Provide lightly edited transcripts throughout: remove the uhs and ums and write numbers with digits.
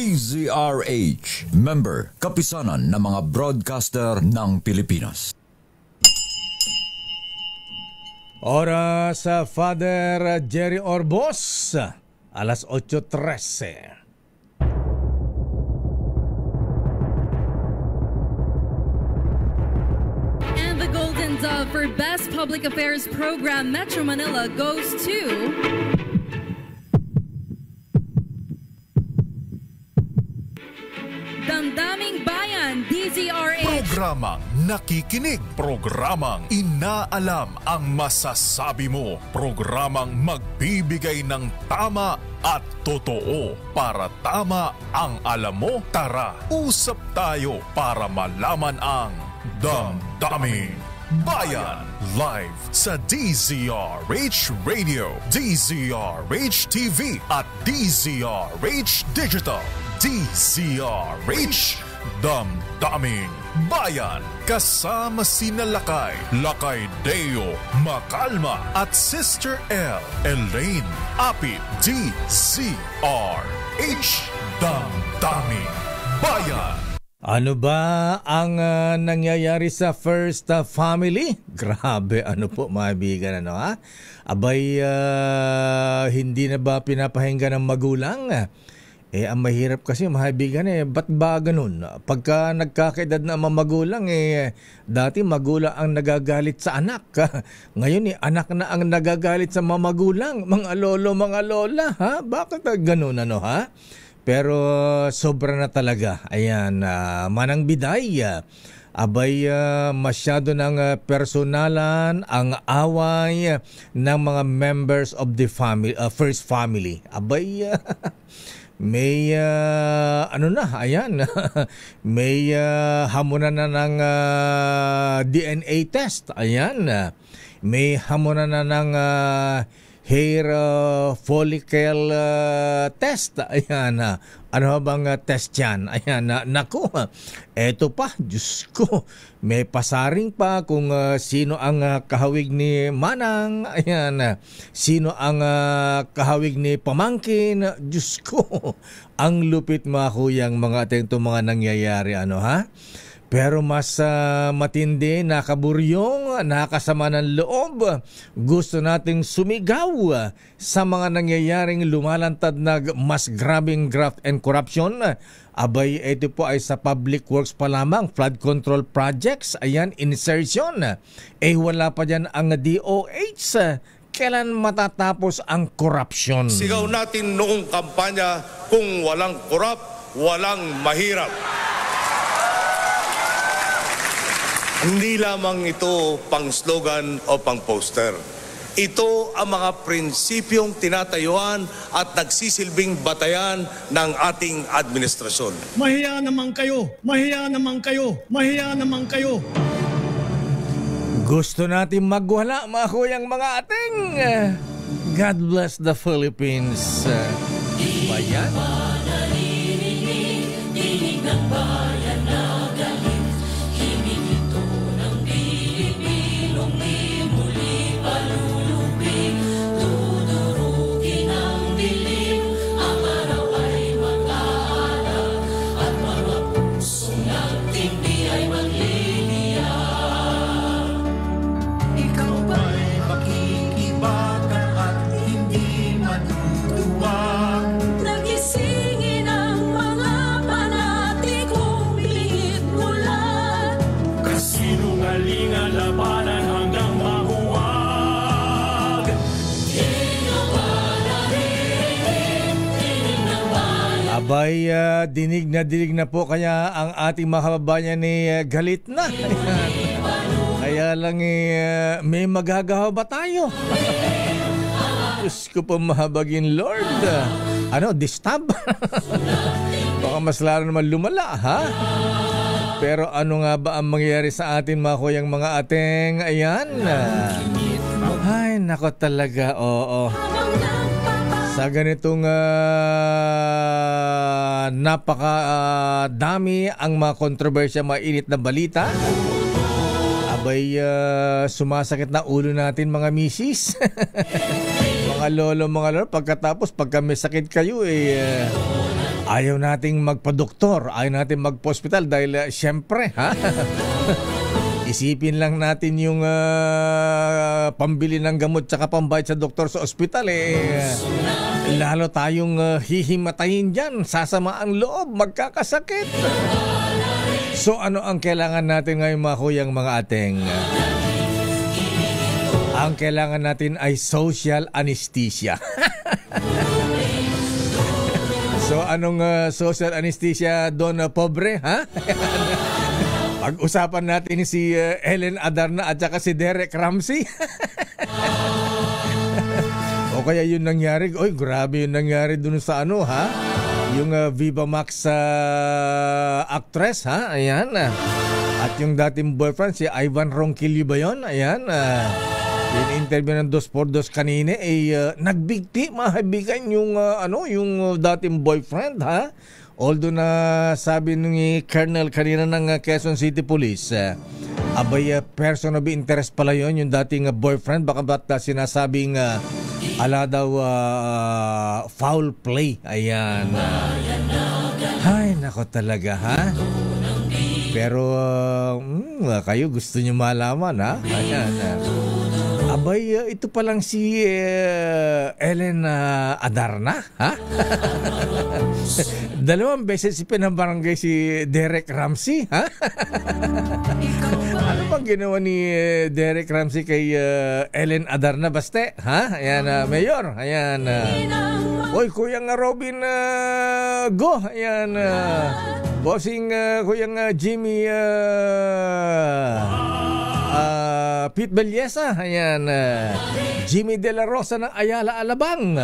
DZRH, member, kapisanan ng mga broadcaster ng Pilipinas. Oras sa Father Jerry Orbos, alas 8:13. And the Golden Dove for Best Public Affairs Program Metro Manila goes to Damdaming Bayan, DZRH. Programang nakikinig, programang inaalam ang masasabi mo, programang magbibigay ng tama at totoo para tama ang alam mo. Tara, usap tayo para malaman ang Damdaming Bayan. Live sa DZRH Radio, DZRH TV at DZRH Digital. DZRH, Damdaming Bayan. Kasama sina Lakay Deo, Makalma at Sister L, Elaine Apit. DZRH, Damdaming Bayan. Ano ba ang nangyayari sa First Family? Grabe, ano po mga kaibigan, ano ha? Abay, hindi na ba pinapahinggan ng magulang? Ang mahirap kasi mga kaibigan, ba't ba ganun? Pagka nagkakaedad na mga magulang, dati magulang ang nagagalit sa anak. Ngayon, anak na ang nagagalit sa mga magulang. Mga lolo, mga lola, ha? Bakit ganun, ano ha? Pero sobra na talaga. Ayan, Manang Biday. Abay, masyado ng personalan ang away ng mga members of the family, First Family. Abay, may ano na, ayan, may hamunan na ng DNA test. Ayan, may hamunan na ng hair follicle test. Ayan, ano bang test yan? Ayan, naku, eto pa, Diyos ko, may pasaring pa kung sino ang kahawig ni Manang. Ayan, sino ang kahawig ni Pamangkin. Diyos ko, ang lupit mga kuyang mga atento mga nangyayari, ano ha? Pero mas matindi, nakaburyong, nakasama ng loob. Gusto nating sumigaw sa mga nangyayaring lumalantad na mas grabing graft and corruption. Abay, ito po ay sa public works pa lamang, flood control projects, ayan, insertion. Wala pa dyan ang DOH. Kailan matatapos ang corruption? Sigaw natin noong kampanya, kung walang korap, walang mahirap. Hindi lamang ito pang slogan o pang poster. Ito ang mga prinsipyong tinatayuan at nagsisilbing batayan ng ating administrasyon. Mahiya naman kayo! Mahiya naman kayo! Mahiya naman kayo! Gusto natin magwala, mga kuyang mga ating. God bless the Philippines. Bayan. Dinig ng bayan na galit. Himig ito ng Pilipinong di muli palulupig. Dudurugin ang dilim. Ang araw ay mag-aalab. At mga pusong nagtindi ay magliliyab. Ikaw ba'y makikibaka at hindi matutuwag? Nagisingin ang mga panatikong bihit mulan. Kasinungalingan labanan hanggang mahuwag. Ikaw ba narinig? Dinig ng bayan. Abay, dinig na po kaya ang ating mga kababayan ni galit na. Kaya lang may magagawa ba tayo? Diyos ko po mahabagin, Lord. Ano, distab? Baka mas lalo naman lumala, ha? Pero ano nga ba ang mangyayari sa atin, mga kuyang mga ating, ayan. Ay, nako talaga, oo. Sa ganitong napaka-dami ang mga kontrobersya, mainit na balita. Abay, sumasakit na ulo natin mga misis. Mga lolo, pagkatapos pagka may sakit kayo Ayaw nating magpa-doktor, ayaw nating magpa-hospital dahil syempre, ha? Isipin lang natin yung pambili ng gamot tsaka pambayad sa doktor sa ospital lalo tayong hihimatayin dyan, sasama ang loob, magkakasakit. So ano ang kailangan natin ngayon mga kuyang mga ating? Ang kailangan natin ay social anesthesia. So anong social anesthesia doon, pobre, ha? Pag-usapan natin si Ellen Adarna at saka si Derek Ramsey. O kaya yun nangyari, oy grabe yun nangyari dun sa ano, ha? Yung Viva Max actress, ha? Ayan. At yung dating boyfriend, si Ivan Ronquillo ba yun? Ayan. Yung interview ng 2x2 kanina, nagbigti, mahabigan yung, yung dating boyfriend, ha? Although na sabi ni Colonel kanina ng Quezon City Police, abay person of interest pala yun, yung dating boyfriend, baka ba't sinasabing ala daw foul play. Ayan. Ay, nako talaga, ha? Pero kayo gusto nyo malaman, ha? Ayan. Abay, ito pa lang si Ellen Adarna, ha? 2 beses pinabarangay si Derek Ramsey, ha? Ano bang ginawa ni Derek Ramsey kay Ellen Adarna, baste? Ha? Ayan, Mayor. Ayan. Oy, Kuyang Robin Go. Ayan. Bossing Kuyang Jimmy Pete Belleza. Ayan. Jimmy De La Rosa ng Ayala Alabang.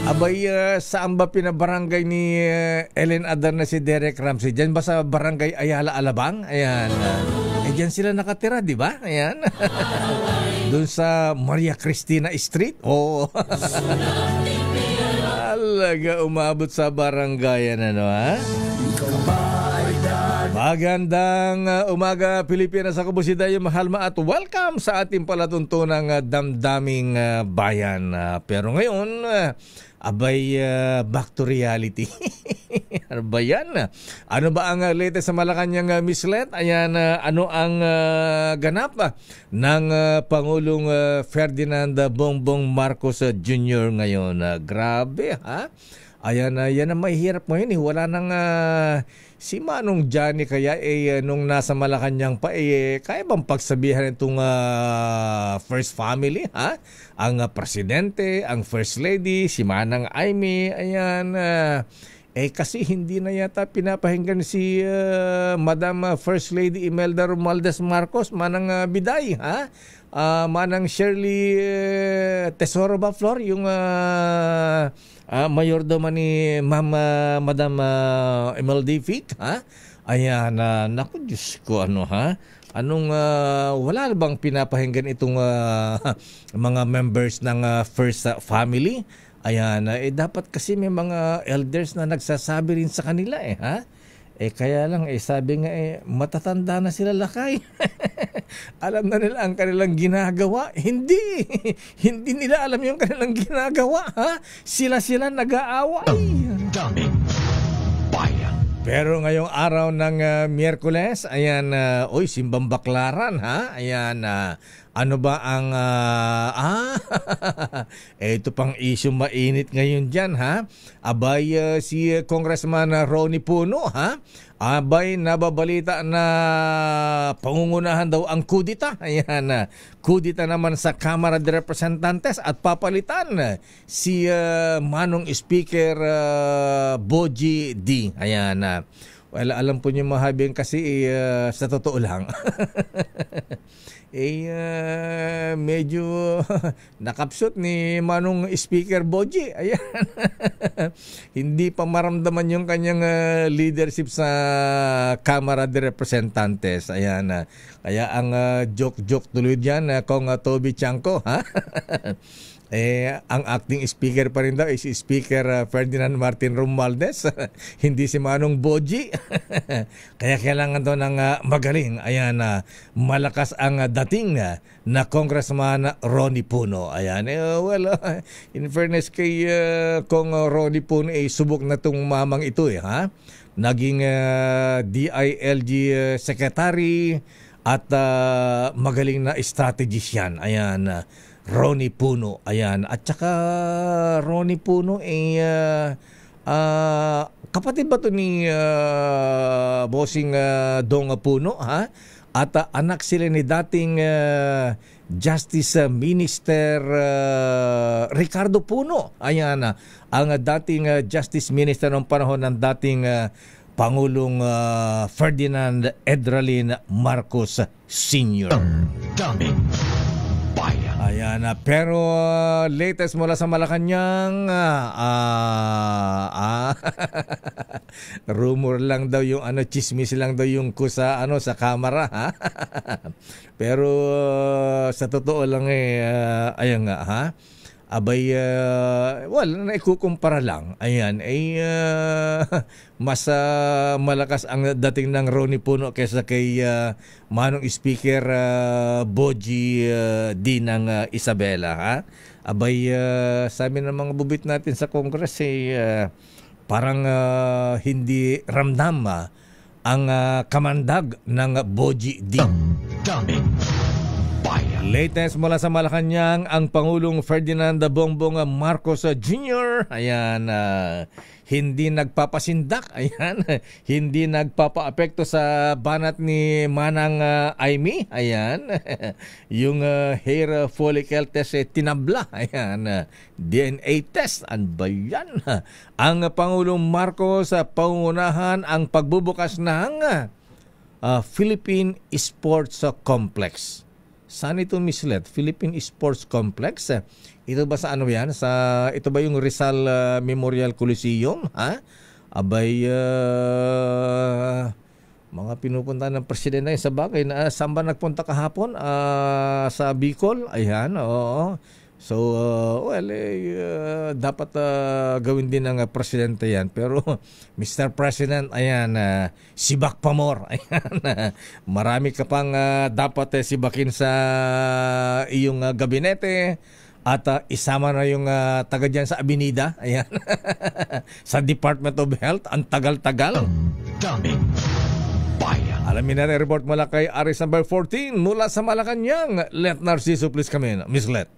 Abay, saan ba pinabarangay ni Ellen Adarna si Derek Ramsey? Diyan ba sa barangay Ayala Alabang? Ayan. Diyan sila nakatira, di ba? Ayan. Doon sa Maria Cristina Street. Oo. Talaga umabot sa barangayan, ano, ha? Magandang umaga, Pilipinas. Ako po si Dayo Mahalma at welcome sa ating palatuntunang damdaming bayan. Pero ngayon, abay, back to reality. Ano ba yan? Ano ba ang latest sa Malacanang, Miss Let? Ayan, ano ang ganap ng Pangulong Ferdinand Bongbong Marcos Jr. ngayon? Grabe, ha? Ayan, yan ang mahihirap ngayon. Wala nang si Manong Johnny kaya nung nasa Malacanang pa kaya bang pagsabihan itong first family, ha? Ang presidente, ang first lady, si Manang Aimee, ayan, kasi hindi na yata pinapahinggan si Madam First Lady Imelda Romualdez Marcos, Manang Biday, ha? Manang Shirley Tesoro ba, Flor, yung mayordoma ni Madam MLD Fic, ha? Ayan, naku, Diyos ko, ano, ha? Anong, wala bang pinapahinggan itong mga members ng first family? Ayan, dapat kasi may mga elders na nagsasabi rin sa kanila, ha? Kaya lang, sabi nga, matatanda na sila, lakay. Alam na nila ang kanilang ginagawa. Hindi. Hindi nila alam yung kanilang ginagawa, ha? Sila nag-aaway. Damdaming bayan. Pero ngayong araw ng Miyerkules, ayan, simbang baklaran, ha? Ayan, ano ba ang, ito pang issue mainit ngayon dyan, ha? Abay, si Congressman Ronnie Puno, ha? Abay, nababalita na pangungunahan daw ang kudita. Ayan, kudita naman sa Kamara de Representantes at papalitan si Manong Speaker Boji D. Ayan, well, alam po niyo mahabing kasi sa totoo lang. Medyo nakapsot ni Manong Speaker Boji. Ayan. Hindi pa maramdaman yung kanyang leadership sa Kamara de Representantes. Ayan. Kaya ang joke-joke tuloy diyan kung Toby Chanko, ha? Ang acting speaker pa rin daw is Speaker Ferdinand Martin Romualdez, hindi si Manong Boji. Kaya kailangan daw ng magaling. Ayan, malakas ang dating na Congressman Ronnie Puno. Ayan, in fairness kay Kong Ronnie Puno, subok na itong mamang ito ha. Naging DILG Secretary at magaling na strategist yan. Ayan, Ronnie Puno. Ayan. At saka Ronnie Puno kapatid ba to ni bossing Dong Puno ha? At anak sila ni dating Justice Minister Ricardo Puno. Ayan, ang dating Justice Minister ng panahon ng dating Pangulong Ferdinand Edralin Marcos Sr. Daming Bayan. Ayan, pero latest mula sa Malacanang, rumor lang daw yung chismis lang daw yung sa sa kamera ha. Pero sa totoo lang ayan nga ha. Abay, naikukumpara lang. Ayan, mas malakas ang dating ng Ronnie Puno kaysa kay Manong Speaker Boji D ng Isabela. Ha? Abay, sabi ng mga bubit natin sa Congress, parang hindi ramdam ang kamandag ng Boji D. Daming Bayan. Latest mula sa Malacanang, ang Pangulong Ferdinand Bongbong Marcos Jr. Ayan, hindi nagpapasindak. Ayan, hindi nagpapaapekto sa banat ni Manang Aimee. Ayan, yung hair follicle test tinabla. Ayan, DNA test. Ano ba yan? Ang Pangulong Marcos pangunahan ang pagbubukas ng Philippine Sports Complex. Saan ito mislet? Philippine Sports Complex. Ito ba sa yan? Ito ba yung Rizal Memorial Coliseum? Ha? Abay, mga pinupunta ng presidente sa bagay. Saan ba nagpunta kahapon? Sa Bicol? Ayan, oo. So, dapat gawin din ng presidente yan. Pero, Mr. President, ayan, sibak pa more. Ayan, marami ka pang dapat sibakin sa iyong gabinete. At isama na yung taga dyan sa Avenida. Ayan, sa Department of Health. Ang tagal-tagal. Daming Bayan. Alamin na report mula kay Aris number 14 mula sa Malacanang. Let Narciso, please come in. Miss Let.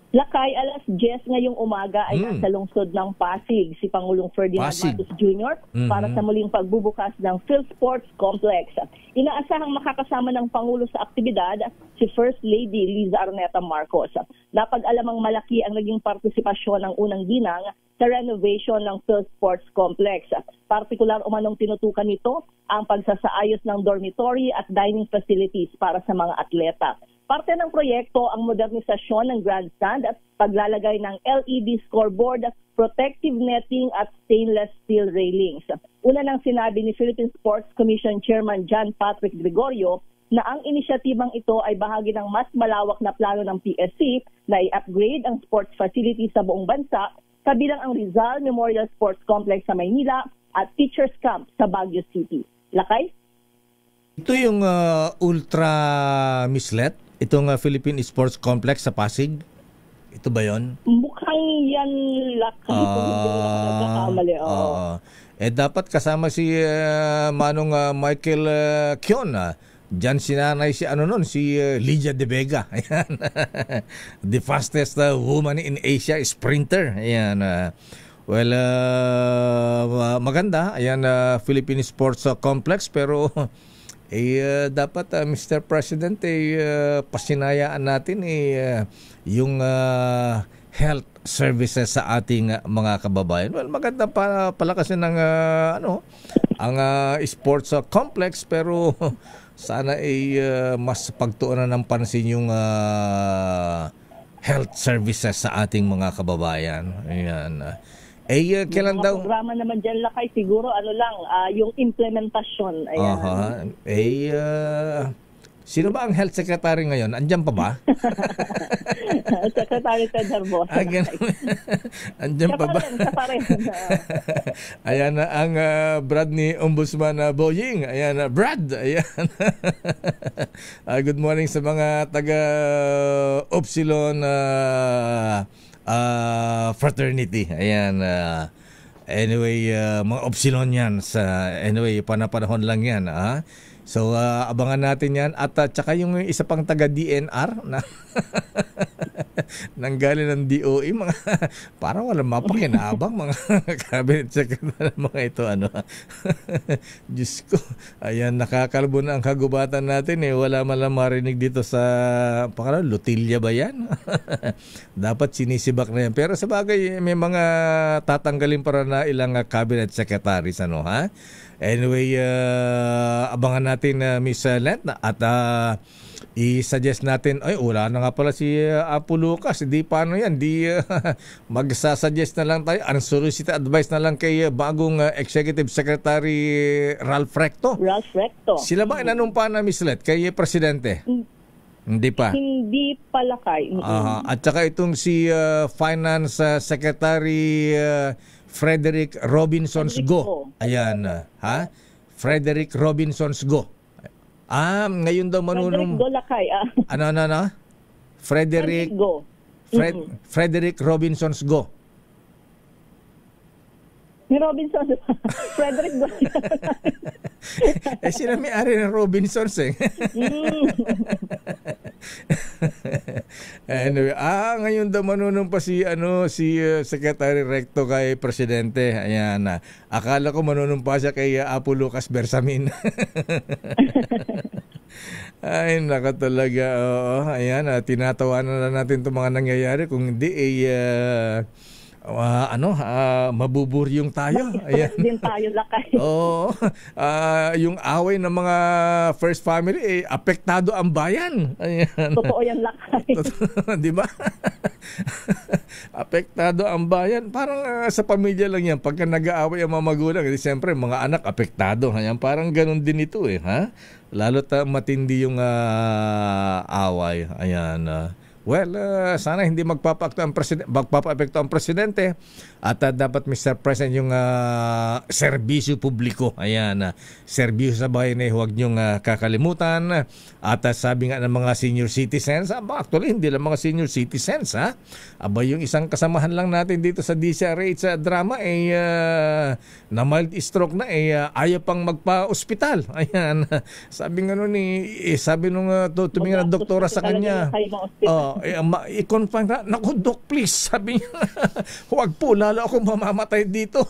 Lakay, alas 10 ngayong umaga ay nasa lungsod ng Pasig si Pangulong Ferdinand Marcos Jr. Para sa muling pagbubukas ng PhilSports Complex. Inaasahang makakasama ng Pangulo sa aktibidad si First Lady Liza Araneta Marcos. Napag-alamang malaki ang naging partisipasyon ng unang ginang sa renovation ng PhilSports Complex. Partikular umanong tinutukan nito ang pagsasaayos ng dormitory at dining facilities para sa mga atleta. Parte ng proyekto ang modernisasyon ng grandstand at paglalagay ng LED scoreboard, protective netting at stainless steel railings. Una nang sinabi ni Philippine Sports Commission Chairman John Patrick Gregorio na ang inisyatibang ito ay bahagi ng mas malawak na plano ng PSC na i-upgrade ang sports facilities sa buong bansa, kabilang ang Rizal Memorial Sports Complex sa Maynila at Teachers Camp sa Baguio City. Lakay? Ito yung ultra mislet? Itong Philippine Sports Complex sa Pasig? Ito ba yon? Mukhang yan Lakay. Dapat kasama si Manong Michael Kion. Diyan sinanay si si Lydia De Vega. Ayan. The fastest woman in Asia sprinter. Ayan. Maganda. Ayan, Philippine Sports Complex, pero dapat Mr. President pasinayaan natin yung health services sa ating mga kababayan. Well, maganda pala kasi ng ang sports complex, pero sana mas pagtuunan ng pansin yung health services sa ating mga kababayan. Ayan. Kailan daw? Programa naman dyan, Lakay, siguro yung implementasyon. Ayan. Sino ba ang health secretary ngayon? Andiyan pa ba? Secretary Ted Herbosa. Andiyan pa ba? Siya pa rin. Ayan na ang Brad ni Ombudsman Boying. Ayan na, Brad. Ayan. Good morning sa mga taga Upsilon fraternity. Ayan. Anyway, mga Upsilon yan. Anyway, panapanahon lang yan. So, abangan natin yan. At tsaka yung isa pang taga-DNR na nanggaling ng DOE, mga parang walang mapakinabang mga cabinet secretary, mga ito. Diyos ko. Ayan, nakakalbo na ang kagubatan natin. Wala man lang marinig dito sa Lutilya ba yan? Dapat sinisibak na yan. Pero sa bagay, may mga tatanggalin para na ilang cabinet secretaries. Anyway, abangan natin Miss Lent at i-suggest natin, wala na nga pala si Apo Lucas, di paano yan, magsasuggest na lang tayo, unsolicited advice na lang kay bagong Executive Secretary Ralph Recto. Sila ba inanumpa na Miss Let kay Presidente? Hindi pa. Hindi palakay. At saka itong si Finance Secretary Frederick Robinson's Go. Ayan, Frederick Robinson's Go. Ngayon daw Frederick Golakay. Ano? Frederick Go. Frederick Robinson's Go. Ni Robinson. Frederick Go. Sila may-ari ng Robinsons Anyway, ngayon daw manunumpa si Secretary Recto kay Presidente. Ayan. Akala ko manunumpa siya kay Apo Lucas Bersamin. Ay, naka talaga. Ayan, tinatawanan na natin 'tong mga nangyayari. Kung hindi mabuburyong tayo. Ayan. Din tayo lakay. Yung away ng mga first family, apektado ang bayan. Ayan. Totoo yan lakay. Di ba? Apektado ang bayan. Parang sa pamilya lang yan. Pagka nag-aaway ang mga magulang, siyempre mga anak apektado. Ayan. Parang ganun din ito Lalo't matindi yung away. Ayan. Sana hindi magpapa-apekto ang presidente at dapat Mr. President yung serbisyo publiko. Ayan, serbisyo sa bayan huwag niyong kakalimutan. At sabi nga ng mga senior citizens, actually hindi lang mga senior citizens yung isang kasamahan lang natin dito sa DCRH sa drama na mild stroke na ayaw pang magpa-ospital. Ayan, sabi nga nun sabi nung tumingin na doktora sa kanya, i-confine na, naku Dok please, sabi niya, huwag po, lalo akong mamamatay dito.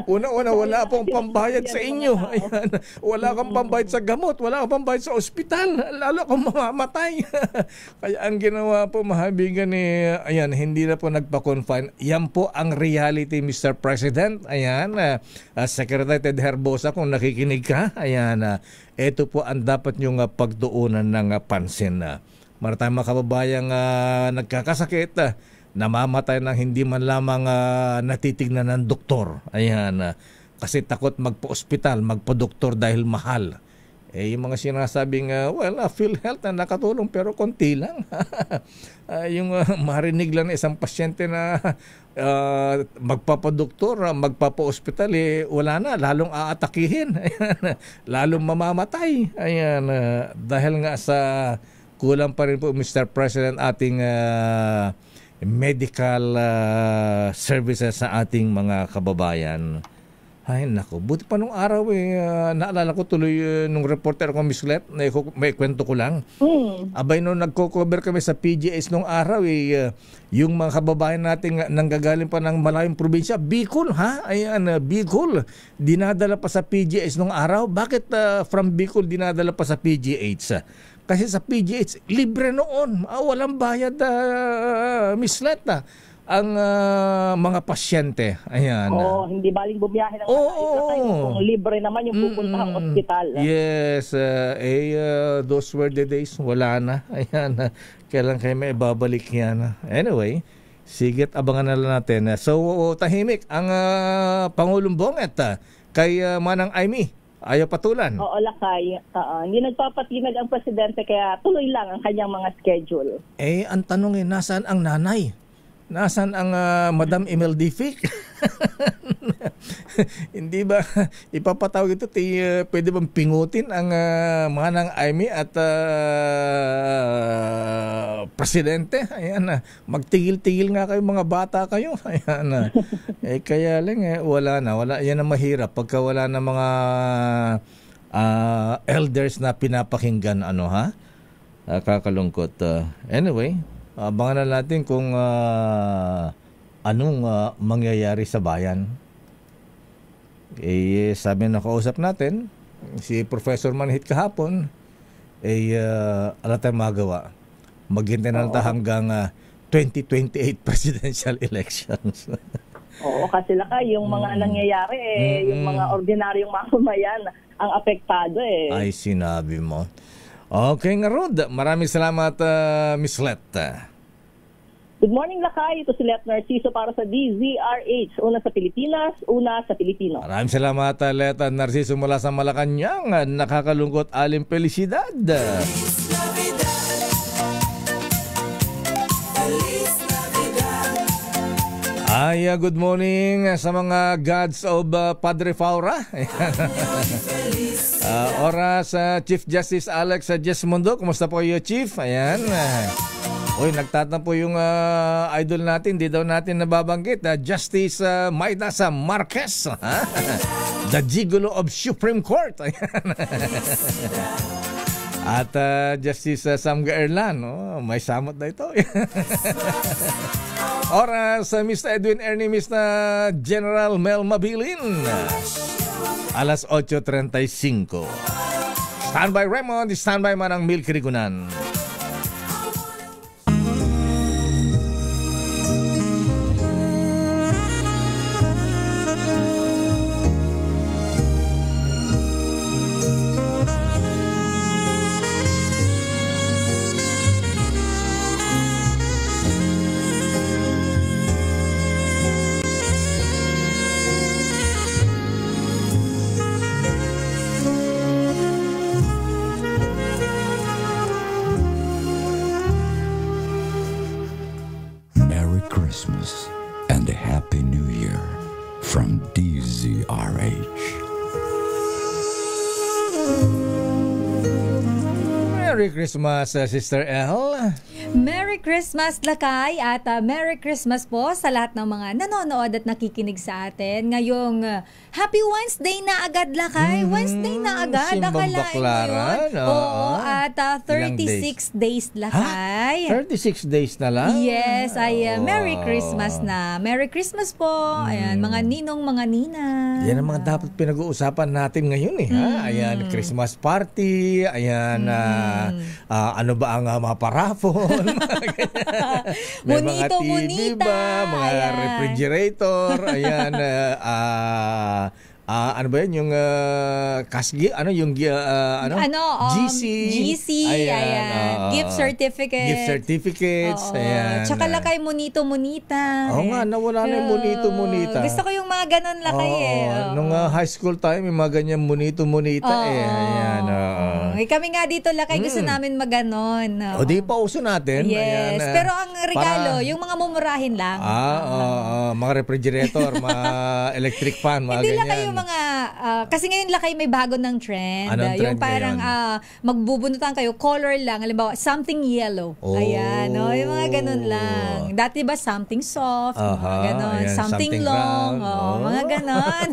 Una-una, wala pong pambayad sa inyo. Ayan, wala kang pambayad sa gamot, wala kang pambayad sa ospital, lalo akong mamamatay. Kaya ang ginawa po, mahabigan ayan, hindi na po nagpa-confine. Yan po ang reality, Mr. President. Ayan, Secretary Ted Herbosa, kung nakikinig ka, ayan, ito po ang dapat niyong pagtuunan ng pansin. Maraming mga kababayang nagkakasakit, namamatay ng hindi man lamang natitignan ng doktor. Ayan, kasi takot magpa-ospital, magpa-doktor dahil mahal. Yung mga sinasabing, PhilHealth na nakatulong pero konti lang. Yung marinig lang ng isang pasyente na magpapadoktor, magpapa-ospital, wala na, lalong aatakihin. Ayan, lalong mamamatay. Ayan, dahil nga sa kulang pa rin po, Mr. President, ating medical services sa ating mga kababayan. Ay, nako. Buti pa nung araw naalala ko tuloy nung reporter ko, Miss Let, may kwento ko lang. Abay, nung nagko-cover kami sa PGS nung araw, yung mga kababayan natin nanggagaling pa ng malayong probinsya, Bicol, Ayan, Bicol. Dinadala pa sa PGS nung araw. Bakit from Bicol dinadala pa sa PGH? Kasi sa PGH, libre noon. Walang bayad, Miss Let, ang mga pasyente. Ayan. Hindi baling bumiyahe ng kung libre naman yung pupuntahang ospital. Yes. Those were the days. Wala na. Ayan. Kailan kayo may babalik yan. Anyway, sigit abangan na lang natin. So, tahimik ang Pangulong Bonget kay Manang Aimee. Ayaw patulan. Oo, lakay. Hindi nagpapatinag ang presidente kaya tuloy lang ang kanyang mga schedule. Ang tanong nasaan ang nanay? Nasaan ang Madam Imelda Fick? Hindi ba ipapatawag ito? Pwede bang pingutin ang Manang Amy at presidente? Ayan, magtigil-tigil nga kayo mga bata kayo. Ayan, kaya lang wala na. Yan ang mahirap pagka wala na mga elders na pinapakinggan. Kakalungkot. Anyway, abangan na natin kung anong mangyayari sa bayan. Sabi na kausap natin, si Professor Manhit kahapon, ala tayong magawa. Maghintay na tayo hanggang 2028 presidential elections. Oo, kasi lakay, yung mga nangyayari, yung mga ordinaryong mamamayan ang apektado Ay, sinabi mo. Okay nga, Rod. Maraming salamat, Miss Let. Good morning, lakay. Ito si Let Narciso para sa DZRH. Una sa Pilipinas, una sa Pilipino. Maraming salamat, Let Narciso mula sa Malacanang. Nakakalungkot aling felicidad. Good morning sa mga gods of Padre Faura. Oras Chief Justice Alex Jesmundo. Kumusta po kayo, Chief? Ayan. Nagtatampo yung idol natin. Di daw natin nababanggit. Justice Maida Marquez. The Gigolo of Supreme Court. At Justice Samga Erlan. May samot na ito. Oras Mr. Edwin Ernie, Mr. General Mel Mabilin. Alas 8:35. Standby Raymond. Standby Manang Mil Kirigunan. Christmas and a Happy New Year from DZRH. Merry Christmas, Sister Elle. Merry Christmas, Lakay, at Merry Christmas po sa lahat ng mga nanonood at nakikinig sa atin. Ngayong Happy Wednesday na agad, Lakay. Wednesday na agad. Simbang Baklaran. Oo, at 36 days, Lakay. 36 days na lang? Yes, ay Merry Christmas na. Merry Christmas po. Ayan, mga ninong, mga nina. Yan ang mga dapat pinag-uusapan natin ngayon Ayan, Christmas party. Ayan, ano ba ang mga parapon? May mga TV ba? Mga refrigerator. Ayan, ano ba yan? Yung kasgi? Ano? Yung GC. Ayan. Gift certificates. Gift certificates. Ayan. Tsaka lakay monito-monita. Oo nga, nawala na yung monito-monita. Gusto ko yung mga ganun lakay Nung high school time, may mga ganyan monito-monita Ayan. Kami nga dito lakay, gusto namin maganon. O di pa uso natin. Yes. Ayan, pero ang regalo, yung mga mumurahin lang. Mga refrigerator, mga electric fan, mga hindi ganyan. Lang kayo mga, kasi ngayon lakay may bago ng trend. Anong trend yung parang magbubunutan kayo, color lang. Halimbawa, something yellow. Ayan, yung mga ganun lang. Dati ba something soft, mga ganon. Ayan, something long, mga ganon.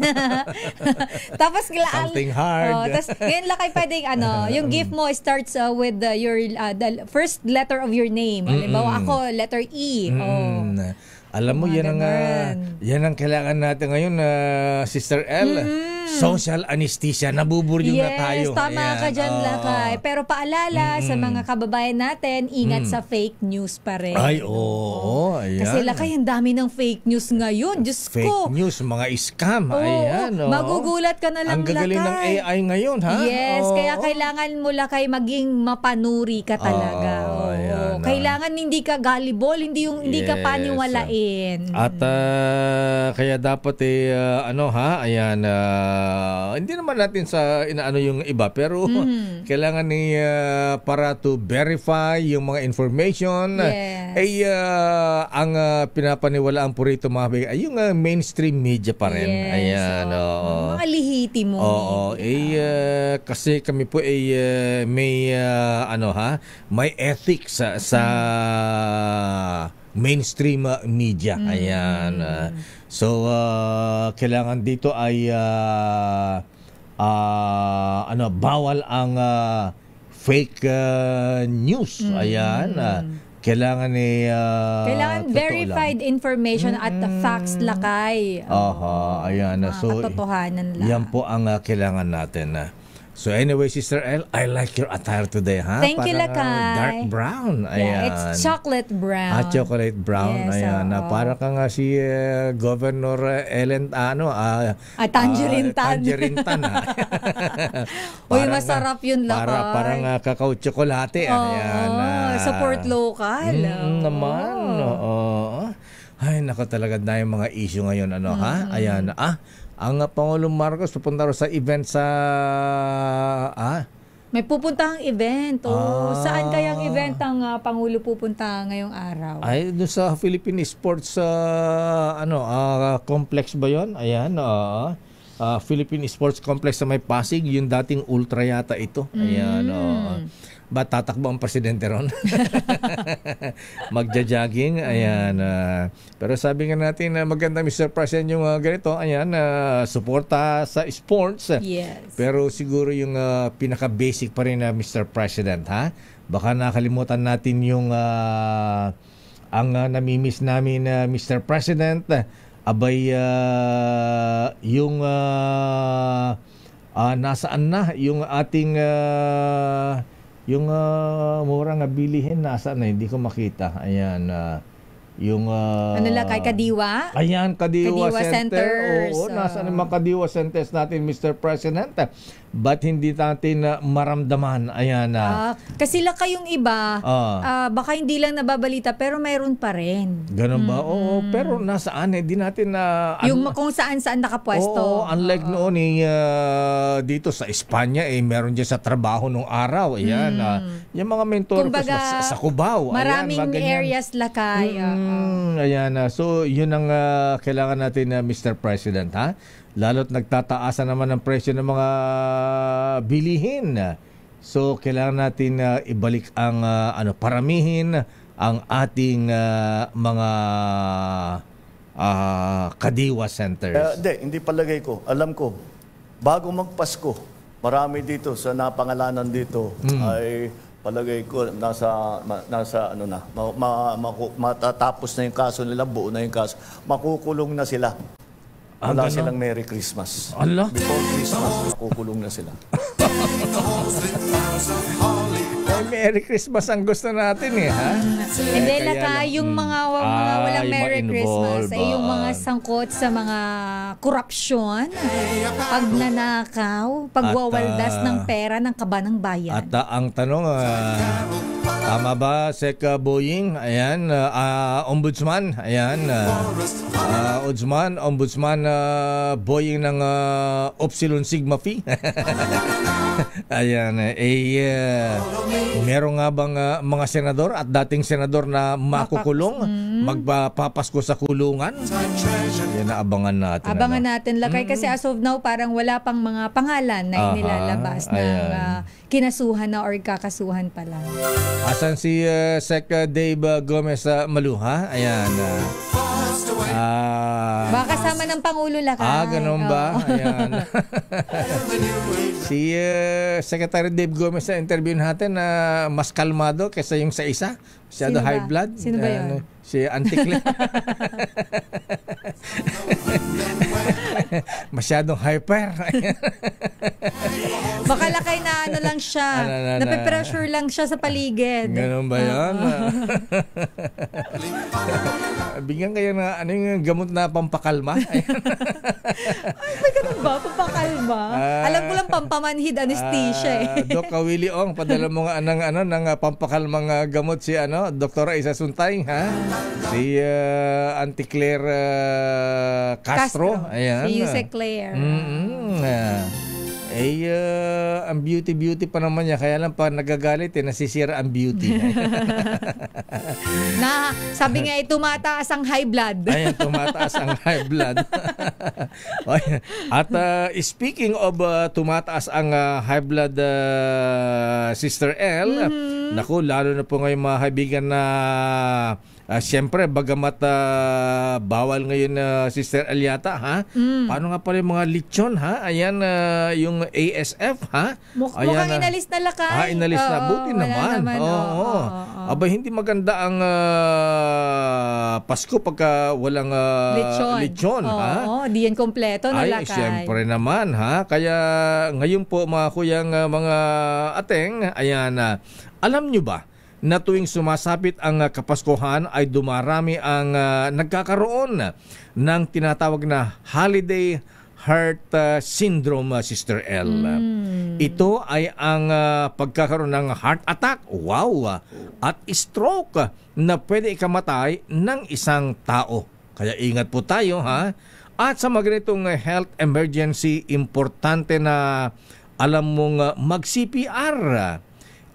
Tapos, something hard. Tapos, ngayon lakay pwedeng, yung gift mo starts with your the first letter of your name. Halimbawa, ako, letter E. Alam mo, yan ang kailangan natin ngayon, Sister Elle. Social anesthesia. Nabuburyong na tayo. Yes, tama ka dyan, Lakay. Pero paalala sa mga kababayan natin, ingat sa fake news pa rin. Ay, oo. Ayan. Kasi Lakay, ang dami ng fake news ngayon. Diyos ko. Fake news, mga scam. Ayan. Magugulat ka na lang, Ang gagaling ng AI ngayon, ha? Yes, kaya kailangan mo, Lakay, maging mapanuri ka talaga. Ayan. Kailangan hindi ka gullible, hindi ka paniwalain. At kaya dapat ayan, hindi naman natin sa inaano yung iba, pero kailangan para to verify yung mga information, ang pinapaniwalaan po rito mga bigay, ay yung mainstream media pa rin. Ayan, mga lihiti mo. Kasi kami po may may ethics sa mainstream media. Ayan. So kailangan dito ay bawal ang fake news. Ayan. Kailangan verified information at the facts, Lakay. Ayan. So katotohanan lang. yan po ang kailangan natin. So anyway, Sister El, I like your attire today, ha? Thank you, Lakay. Dark brown. Ayan. It's chocolate brown. Chocolate brown. Yes, ayan. Para ka nga si Governor Ellen, Tangerine Tan. Tangerine Tan, ha? Uy, masarap yun, Lakay. Parang kakao-tsokolate. Ayan. Support local. Naman. Ay, nako talaga na yung mga issue ngayon, ha? Ayan. Ang Pangulong Marcos pupunta rin sa event sa... May pupuntahang event. Saan kayang event ang Pangulo pupunta ngayong araw? Ay, doon sa Philippine Sports Complex ba yun? Ayan, Philippine Sports Complex sa may Pasig, yung dating Ultra yata ito. Ayan, ba tatakbo ang presidente ron? Magja-jogging, ayan. Pero sabi nga natin na maganda, Mr. President, yung ganito, ayan, suporta sa sports. Yes. Pero siguro yung pinaka-basic pa rin na Mr. President, ha? Baka nakalimutan natin yung ang namimiss namin na Mr. President, abay yung nasaan na yung ating yung mura nga bilihin, nasaan na, hindi ko makita. Ayan, yung... Lakay, Kadiwa? Ayan, Kadiwa Center. Centers. Oo, nasaan yung mga Kadiwa Centers natin, Mr. President? Ba't hindi natin maramdaman? Ayan. Kasi Lakay yung iba, baka hindi lang nababalita, pero mayroon pa rin. Ganun ba? Oo, pero nasaan di natin na... yung kung saan-saan nakapwesto. Unlike noon dito sa Espanya, meron dyan sa trabaho nung araw. Ayan. Yung mga mentor kumbaga, sa Cubao. Maraming areas, Lakay. Ayan. So, yun ang kailangan natin, Mr. President, ha? Lalo't nagtataasan naman ang presyo ng mga bilihin. So, kailangan natin ibalik ang paramihin ang ating mga Kadiwa Centers. Hindi palagay ko. Alam ko, bago magpasko, marami dito sa napangalanan dito ay palagay ko nasa matatapos na yung kaso nila, buo na yung kaso. Makukulong na sila. Wala silang Merry Christmas. Allah? Before Christmas, makukulong na sila. Merry Christmas ang gusto natin, ha? Hindi, Lakay, yung mga walang Merry Christmas ay yung mga sangkot sa mga korupsyon, pagnanakaw, pagwawaldas ng pera ng kabanang bayan. At ang tanong, tama ba, Sec Boying? Ayan, Ombudsman, ayan, Ombudsman Boying ng Upsilon Sigma Phi. Ayan, meron nga bang mga senador at dating senador na makukulong, magpapasko sa kulungan? Yan na abangan natin. Abangan natin, Lakay, kasi as of now parang wala pang mga pangalan na inilalabas na kinasuhan na or kakasuhan pa lang. Asan si Sec Dave Gomez Maluha? Ayan. Baka kasama ng Pangulo, Lakay. Ganun ba? Ayan. Si Secretary Dave Gomez na interview natin na mas kalmado kaysa yung sa isa. Masyado high blood. Sino ba yun? Si Antikle. Masyadong hyper. Baka Lakay na lang siya. Nape-pressure lang siya sa paligid. Ganun ba yan? Bigyan kayo na yung gamot na pampakalma. Ay, may ganun ba? Pampakalma? Alam ko lang pampamanhid anesthesia. Doc Willie Ong, padala mo nga ng pampakalmang gamot si Dr. Isa Suntay, ha? Si Auntie Claire Castro. Ayan. Si Yuse Claire. Ang beauty pa naman niya. Kaya lang pa nagagalit, nasisira ang beauty. Na, sabi nga, tumataas ang high blood. Ayan, tumataas ang high blood. At speaking of tumataas ang high blood, Sister L, naku, lalo na po ngayon mga kaibigan na siyempre, bagamat bawal ngayon Sister Eliata, ha? Paano nga pala yung mga lechon, ha? Ayan, yung ASF, ha? Mukhang inalis na lakay. Inalis na. Buti naman. Oo. Aba, hindi maganda ang Pasko pagka walang lechon, ha? Oo, di yan kompleto na lakay. Siyempre naman, ha? Kaya ngayon po, mga kuyang mga ateng, ayan, alam nyo ba na tuwing sumasapit ang Kapaskuhan ay dumarami ang nagkakaroon ng tinatawag na Holiday Heart Syndrome, Sister L. Ito ay ang pagkakaroon ng heart attack, at stroke na pwede ikamatay ng isang tao. Kaya ingat po tayo, ha? At sa mga ganitong health emergency, importante na alam mong mag-CPR.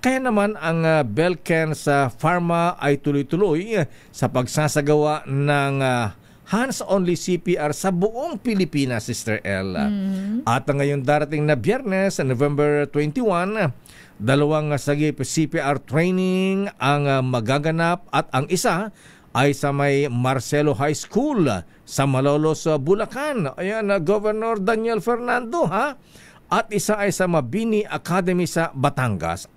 Kaya naman ang Belkens Pharma ay tuloy-tuloy sa pagsasagawa ng hands-only CPR sa buong Pilipinas, Sister L. At ngayon darating na Biyernes, November 21, 2 sagip CPR training ang magaganap at ang isa ay sa may Marcelo High School sa Malolos, Bulacan. Ayan, Governor Daniel Fernando, ha? At isa ay sa Mabini Academy sa Batangas.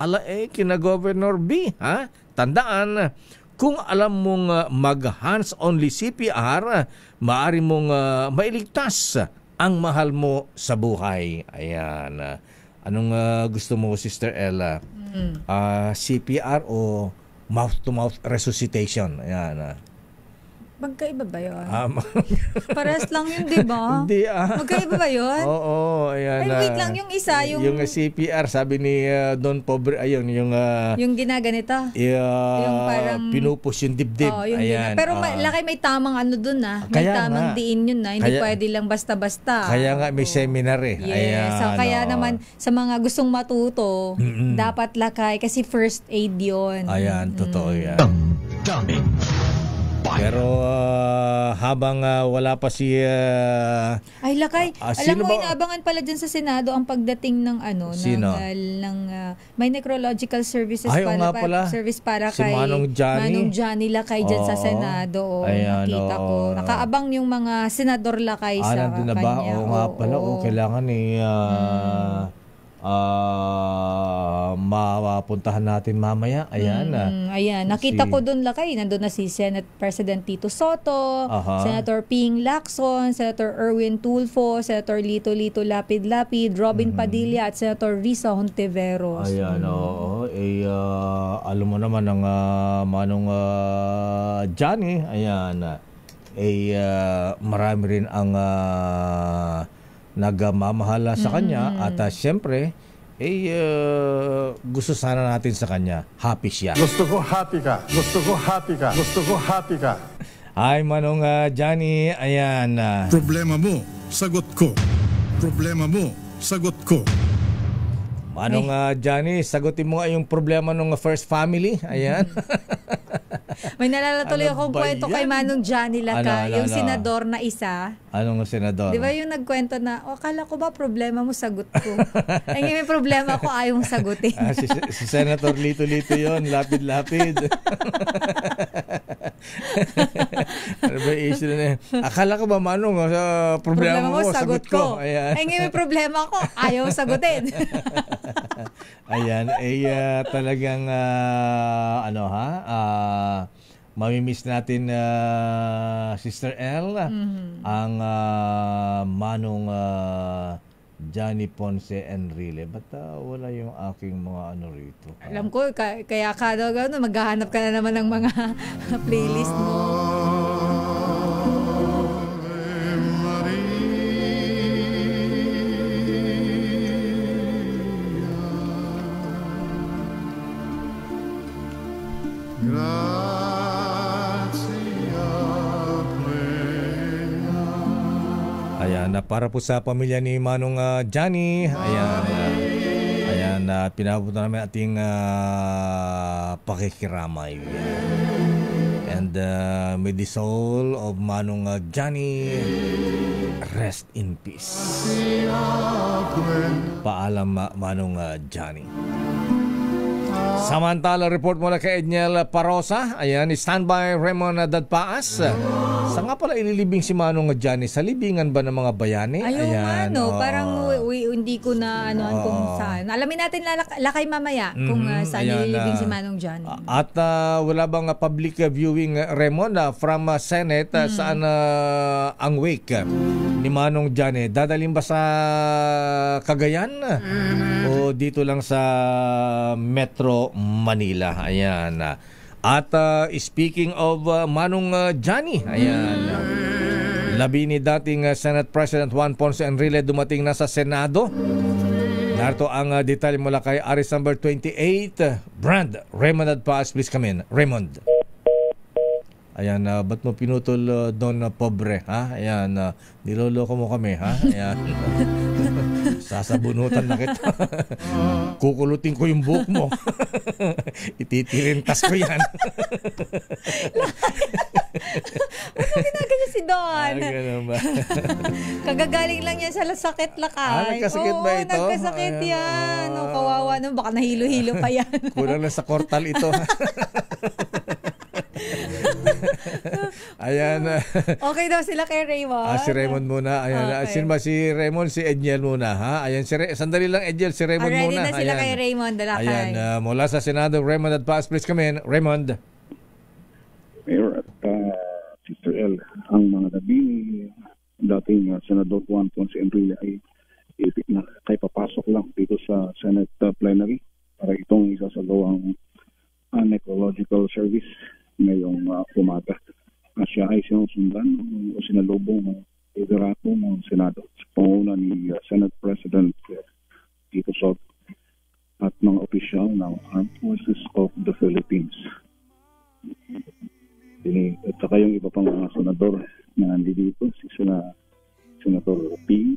Kina Governor B, ha? Tandaan, kung alam mong mag-hands-only CPR, maaari mong mailigtas ang mahal mo sa buhay. Ayan. Anong gusto mo, Sister Ella? CPR o mouth-to-mouth resuscitation? Ayan. Magkaiba ba yun? Pares lang yun, di ba? Hindi, Magkaiba ba yun? Oo, ayan. Ay, wait lang, yung isa, yung CPR, sabi ni Don Pobre, ayun, yung ginaganito? Yung parang pinupush yung dibdib. Ayan. Pero laki may tamang dun, may tamang diin yun, hindi pwede lang basta-basta. Kaya nga may seminar eh. Yes, ayan, kaya naman sa mga gustong matuto, dapat lakay kasi first aid yun. Ayan, totoo yan. Damdamin. Pero habang wala pa si ay lakay, alam mo inaabangan pala dyan sa Senado ang pagdating ng ng may necrological services service para si kay Manong Johnny lakay dyan sa Senado. Nakita ko. Nakaabang yung mga senador lakay sa kanya. Na ba? Oo nga pala. Kailangan mapuntahan natin mamaya. Ayan. Ayan. Nakita ko doon lakay. Nandun na si Senate President Tito Soto, Senator Ping Lacson, Senator Erwin Tulfo, Senator Lito Lapid-Lapid, Robin Padilla at Senator Risa Hontiveros. Ayan. Alam mo naman ang Manong Johnny. Ayan. Marami rin ang nagmamahala sa kanya at siyempre gusto sana natin sa kanya happy siya. Gusto ko happy ka. Gusto ko happy ka. Gusto ko happy ka. Ay Manong Johnny, ayan. Problema mo, sagot ko. Problema mo, sagot ko. Manong Johnny, sagutin mo nga yung problema ng first family. Ayan. May nalalatuloy akong kwento kay Manong Johnny Lakay, yung senador na isa. Anong senador? Di ba yung nagkwento na, akala ko ba problema mo, sagot ko. Ay, may problema ako, ayaw mong sagutin. Si Senator Lito yun, lapid-lapid. Ano ba yung issue na yun? Akala ko ba, Manong, problema mo, sagot ko. Ayan. Ay, may problema ako, ayaw mong sagutin. Ayan, talagang mamimiss natin Sister L ang Manong Johnny Ponce Enrile. Ba't wala yung aking mga rito? Alam ko, kaya kada maghahanap ka na naman ng mga playlist mo. para po sa pamilya ni Manong Johnny. Ayan, pinapunta namin ating pakikiramay. And may the soul of Manong Johnny rest in peace. Paalam Manong Johnny. Samantala, report mula kay Edniel Parosa. Ayan, standby Raymond Dadpaas. Sa nga pala ililibing si Manong Johnny? Sa libingan ba ng mga bayani? Ayan, parang hindi ko na kung saan. Alamin natin lakay mamaya kung saan ililibing si Manong Johnny. At wala bang public viewing, Raymond, from Senate? Saan ang wake ni Manong Johnny? Dadalhin ba sa Cagayan? O dito lang sa Metro Manila? Ayan. At speaking of Manong Johnny, ayan, labi ni dating Senate President Juan Ponce Enrile dumating na sa Senado. Narito ang detalye mula kay Aris number 28, Brand Raymond Dadpaas. Please come in, Raymond. Ayan, ba't mo pinutol doon pobre, ha? Ayan, niloloko mo kami, ha? Ayan. Sasabunutan na kita. Kukulutin ko yung buhok mo. Ititirintas ko yan. Ano ginagawa si Don? Ganun ba? Kagagaling lang yan sa sakit lakay. Nagkasakit ba ito? Nagkasakit yan. Kawawa naman, baka nahilo-hilo pa yan. Kulang na sa kortal ito. Ayan. Okay daw sila kay Raymond. Si Raymond muna. Ayan. Okay. Sino ba si Raymond? Si Edniel muna, ha? Ayan, sandali lang, Edniel. Si Raymond ready muna. Ready na sila kay Raymond. Dalakay. Ayan, mula sa Senado, Raymond Dadpaas. Please come in, Raymond. Mayor at Sister L, ang mga gabi ni dating Senador Juan Ponce Enrile ay ipit na kay papasok lang dito sa Senate plenary para itong isasagawang necrological service ngayong umaga. Siya ay sinusundan o sinalubong ng liderato ng Senado sa panguna ni Senate President Tito Soto at mga opisyal ng Armed Forces of the Philippines. At saka yung iba pang mga senador na nandito, si Senator Ping,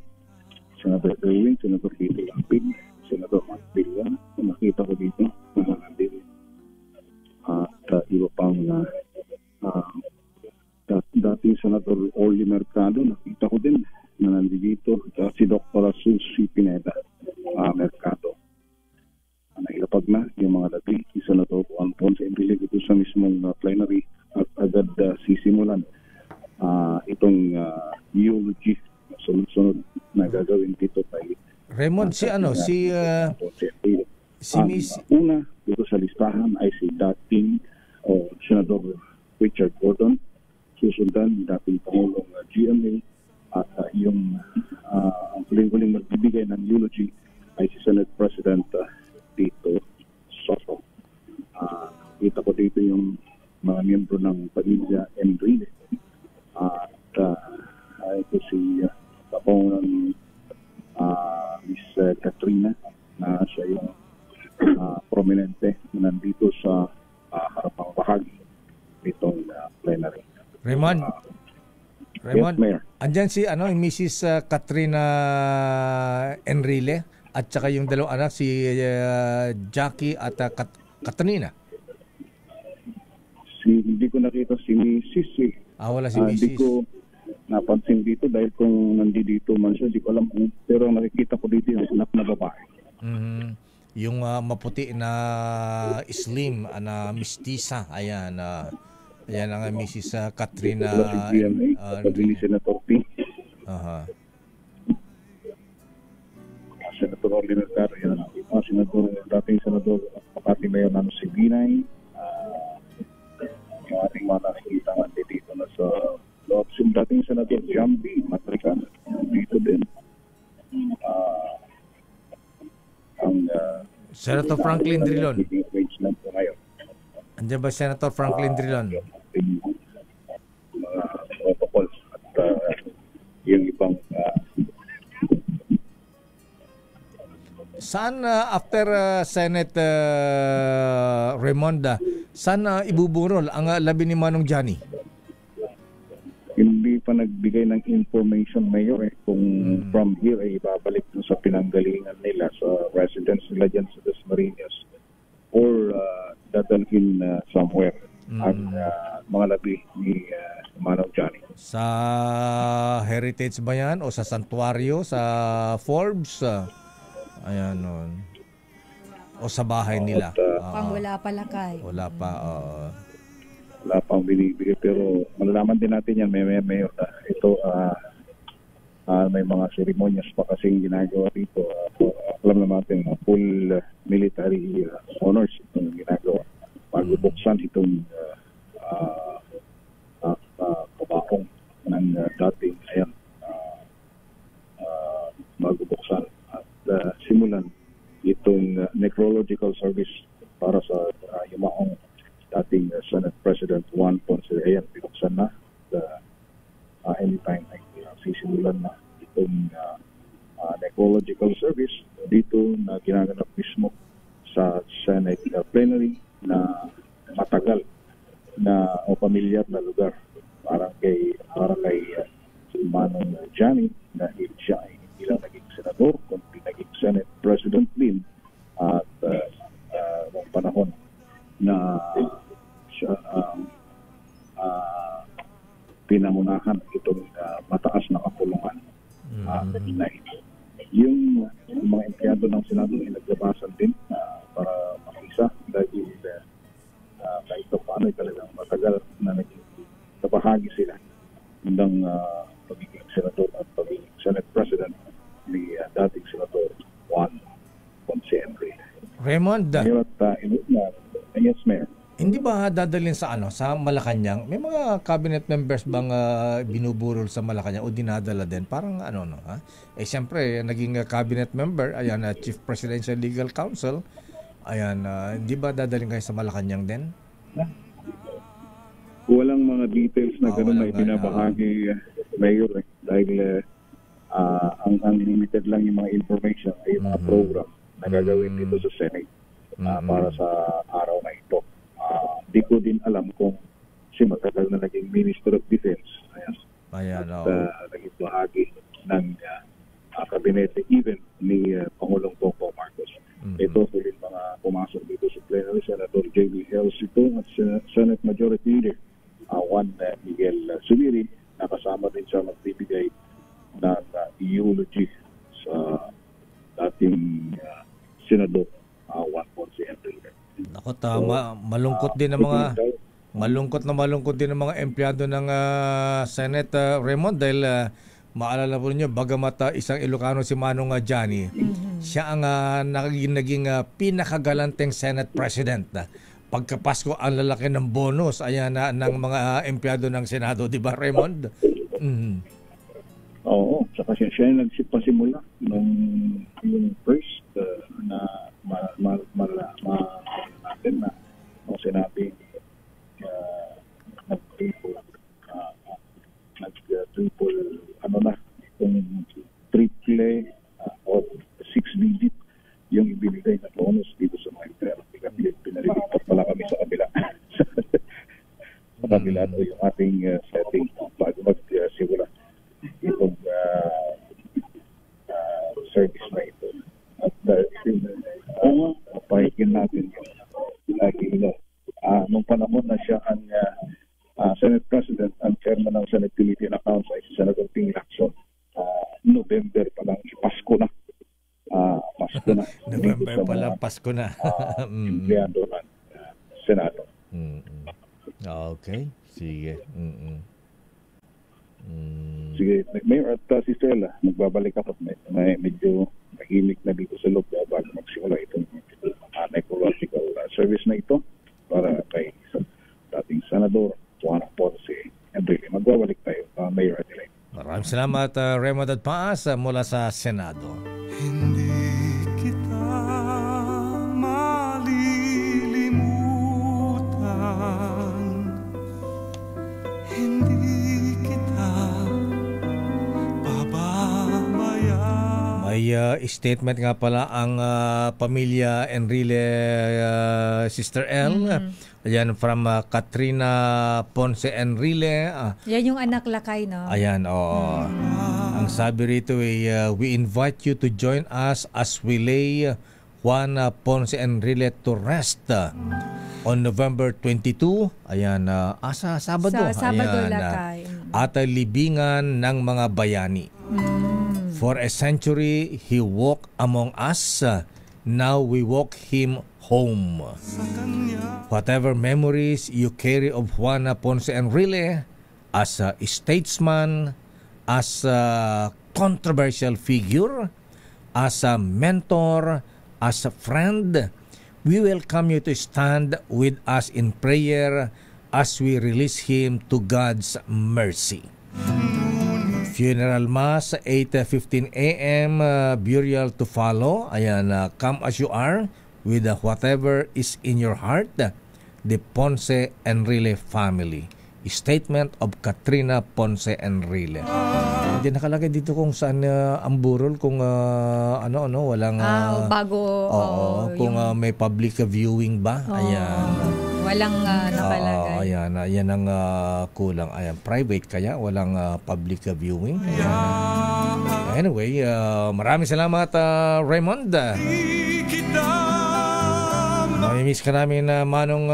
Senator Erwin, Senator Lito Lapid, Senator Mark Villa, nakita ko dito na nandito. At iba pang dating Senator Orly Mercado, nakita ko din na nandito. At si Dr. Susie Pineda Mercado. Nailapag na yung mga dating si Senator Juan Ponce Enrile dito sa mismong plenary at agad sisimulan itong eulogy na sunod-sunod na gagawin dito kay Raymond. Una dito sa listahan ay si dating Senador Richard Gordon, susundan dating Pangulong GMA at yung ang huling magbibigay ng eulogy ay si Senate President Tito Soto. Kita ko dito yung mga miyembro ng pamilya Enrile at ito si Kapongan Miss Katrina na siya yung prominente na nandito sa harapang bahagi nitong plenary. Raymond, yes, Mayor. Andyan si Mrs. Katrina Enrile at saka yung dalawang anak si Jackie at Katrina. Hindi ko nakita si Mrs. Wala si Mrs. Hindi ko napansin dito dahil kung nandito man siya, di ko alam kung, pero nakikita ko dito yung anak na babae. Mm-hmm. Yung maputi na slim na mistisa, ayan ang Mrs. Katrina Enrile. Senator P. Senator Orly Mercado, dating Senador Makati Mayor ng si Binay. Yung ating mga nakikita nga dito na sa loob. Dating Senator Jambi Matrican dito din. Senator Franklin Drilon. Andiyan ba Senator Franklin Drilon? Mga protocols at yung ibang saan after Senate Raymond, saan ibuburol ang labi ni Manong Johnny? Hindi pa nagbigay ng information, Mayor, kung from here ay ibabalik dun sa pinanggalingan nila sa residence nila dyan sa Dasmariñas or dadalhin somewhere ang mga labi ni Manong Johnny. Sa heritage ba yan o sa santuario, sa Forbes? Ayan nun. O sa bahay nila? Pang wala pa lakay. Wala pa. Wala pang binibigay pero malalaman din natin yan may ito may mga seremonyas pa kasing ginagawa dito. Alam naman natin full military honors itong ginagawa bago buksan itong kabaong ng dating bago buksan at simulan itong necrological service para sa yumaong dating Senate President Juan Ponce. Ayan, pinuksan na. Anytime ay sisimulan na itong necrological service dito na ginaganap mismo sa Senate plenary na matagal na o pamilyar na lugar para kay Manong Johnny dahil siya ay hindi lang naging senador kundi naging Senate President din at noong panahon na siya pinangunahan itong mataas na kapulungan. Yung mga empleyado ng Senado ay naglabasan din para makisa dahil kahit paano ay talagang matagal na naging nabahagi sila ng pagiging senador at pagiging Senate President ni dating Senador Juan Ponce Enrile. Raymond, yes, Mayor. Hindi ba dadalhin sa sa Malacanang? May mga cabinet members bang binuburol sa Malacanang o dinadala din? Parang siyempre, naging cabinet member, ayan, Chief Presidential Legal Counsel, ayan, hindi ba dadalhin kayo sa Malacanang din? Walang mga details na gano'n na ibinabahagi, Mayor, dahil ang limited lang yung mga information ay yung mga program na gagawin dito sa Senate para sa araw na ito. Di ko din alam kung si matagal na naging Minister of Defense. Ayan. Naging bahagi ng kabinete even ni Pangulong Bongbong Marcos. Ito ulit mga pumasok dito sa plenary, Senator J.B. Elsito at Senate Majority Leader Juan Miguel Zubiri. Nakasama din siya magbibigay ng eulogy sa dating Senador Juan Ponce Enrile. Ako malungkot din ng mga empleyado ng Senate, Raymond, dahil maalala po niyo bagamat isang Ilocano si Manong Johnny, siya ang naging pinakagalanteng Senate President. Pagkapasko ang lalaki ng bonus ayan ng mga empleyado ng Senado, di ba, Raymond? Oo, saka siya yung nagsipasimula nung yung first na natin na nung sinabi nag-triple itong triple o 6-digit yung ibinigay na bonus dito sa mga empleyado. Pinalilipat pala kami sa kabila. Sa kabila yung ating setting bago magsimula itong service na ito. At pahikin natin yung lagi nung panahon na siya ang Senate President, ang Chairman ng Senate Committee on Accounts ay si Senator Ping Lacson. November pa lang, Pasko na. November pa lang, Pasko na. Empleyado ng Senado. Okay, sige. Sige, Mayor at Sister Ella, magbabalik ako. Medyo tahimik na dito sa loob bago magsimula itong necrological service na ito para kay dating Senador Juan Ponce Enrile. Magbabalik tayo, Mayor Adelaide. Maraming salamat, Raymond at Paas mula sa Senado. Hindi kita malilimutan, hindi kita pababayaan. ay statement nga pala ang pamilya Enrile, Sister L. Ayan, from Katrina Ponce Enrile. Yan yung anak Lakay, no? Ayan, oo. Ang sabi rito ay, we invite you to join us as we lay Juan Ponce Enrile to rest on November 22. Ayan, sa Sabado. Sabado, ayan, Lakay. At libingan ng mga bayani. For a century, he walked among us. Now we walk him home. Whatever memories you carry of Juan Ponce Enrile as a statesman, as a controversial figure, as a mentor, as a friend, we welcome you to stand with us in prayer as we release him to God's mercy. Funeral Mass, 8:15 a.m., burial to follow. Ayan, come as you are with whatever is in your heart. The Ponce Enrile family. Statement of Katrina Ponce Enrile. Hindi nakalagay dito kung saan ang burol, kung walang bago kung may public viewing ba. Ayan. Walang nakalagay. Ayan ang kulang. Ayan, private kaya walang public viewing. Ayan. Anyway, maraming salamat Raymond. Mamimiss ka namin Manong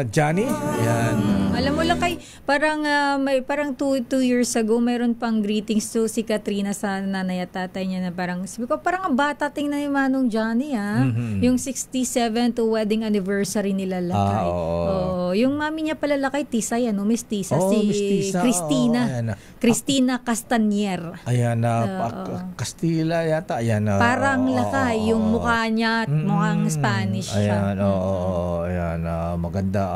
Johnny. Ayan. Alam mo lang kay parang 2 years ago mayroon pang greetings to si Katrina sa nanay at tatay niya na parang sabi ko parang ang bata tingnan ni Manong Johnny yung 67th wedding anniversary nila Lakay. Yung mami niya pala Lakay Tisay Miss Tisa si Cristina. Cristina Castanier. Ayan Castilla yata. Ayan parang Lakay yung mukha niya mukhang Spanish siya. Ayan ayan maganda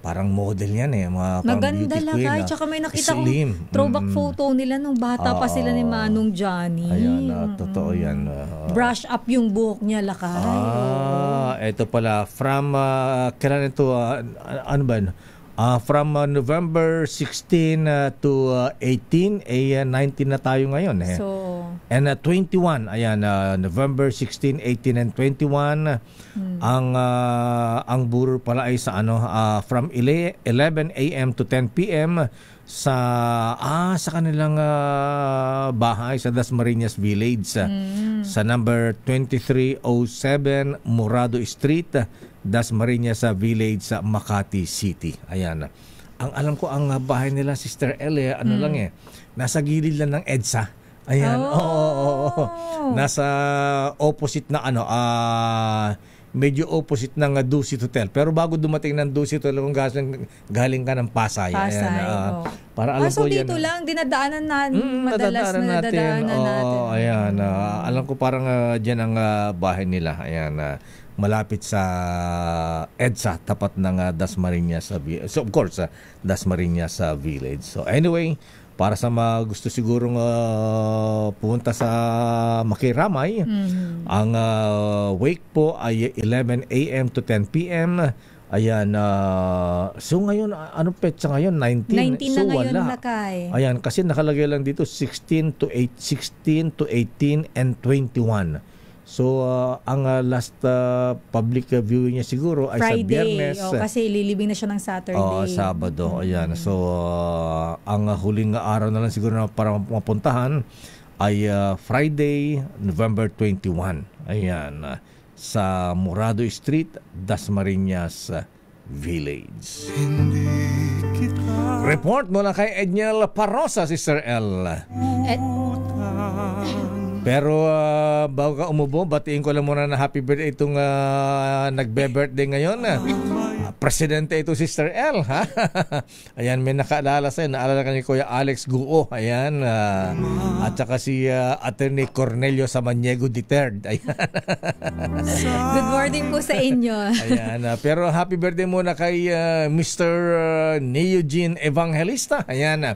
parang model yan maganda Lakay. Tsaka may nakita kong throwback photo nila nung bata pa sila ni Manong Johnny. Ayan, totoo yan. Brush up yung buhok niya Lakay. Ito pala, from, kailan ito, ano ba? From November 16 to 18, 19 na tayo ngayon. And 21, ayan, November 16, 18, and 21, ang burol pala ay sa from 11 a.m. to 10 p.m. sa kanilang bahay sa Dasmariñas Village sa number 2307 Morado Street, Dasmariñas Village sa Makati City. Ayan. Ang alam ko ang bahay nila Sister L nasa gilid lang ng EDSA. Ayan. Nasa opposite na medyo opposite ng Dusit Hotel. Pero bago dumating ng Dusit Hotel, kung galing ka ng Pasay. Ayan, para alam ko yan. Dito lang, dinadaanan natin. Madalas na nadadaanan natin. Ayan, alam ko parang dyan ang bahay nila. Ayan, malapit sa EDSA, tapat ng Dasmariñas. So of course, Dasmariñas Village. So anyway, para sa mga gusto sigurong pumunta sa Makiramay, ang wake po ay 11 a.m. to 10 p.m. Ayan, so ngayon, anong petsa ngayon? 19 so na ngayon, wala. Lakay. Ayan, kasi nakalagay lang dito 16 to 18 and 21. So, ang last public viewing niya siguro ay Friday, sa Biyernes. kasi ililibing na siya ng Saturday. Sabado. Ayan. So, ang huling araw na lang siguro na para mapuntahan ay Friday, November 21. Ayan. Sa Morado Street, Dasmariñas Village. Report mula kay Edniel Parosa, Sister L. Pero bago ka umubo, batiin ko lang muna na happy birthday itong nagbe-birthday ngayon. Presidente ito, Sister L. Ha? Ayan, may nakaalala sa'yo. Naalala ka ni Kuya Alex Guo. Ayan. At saka si Attorney Cornelio Samaniego III. Ayan. Good morning po sa inyo. Ayan. Pero happy birthday muna kay Mr. Neogene Evangelista. Ayan.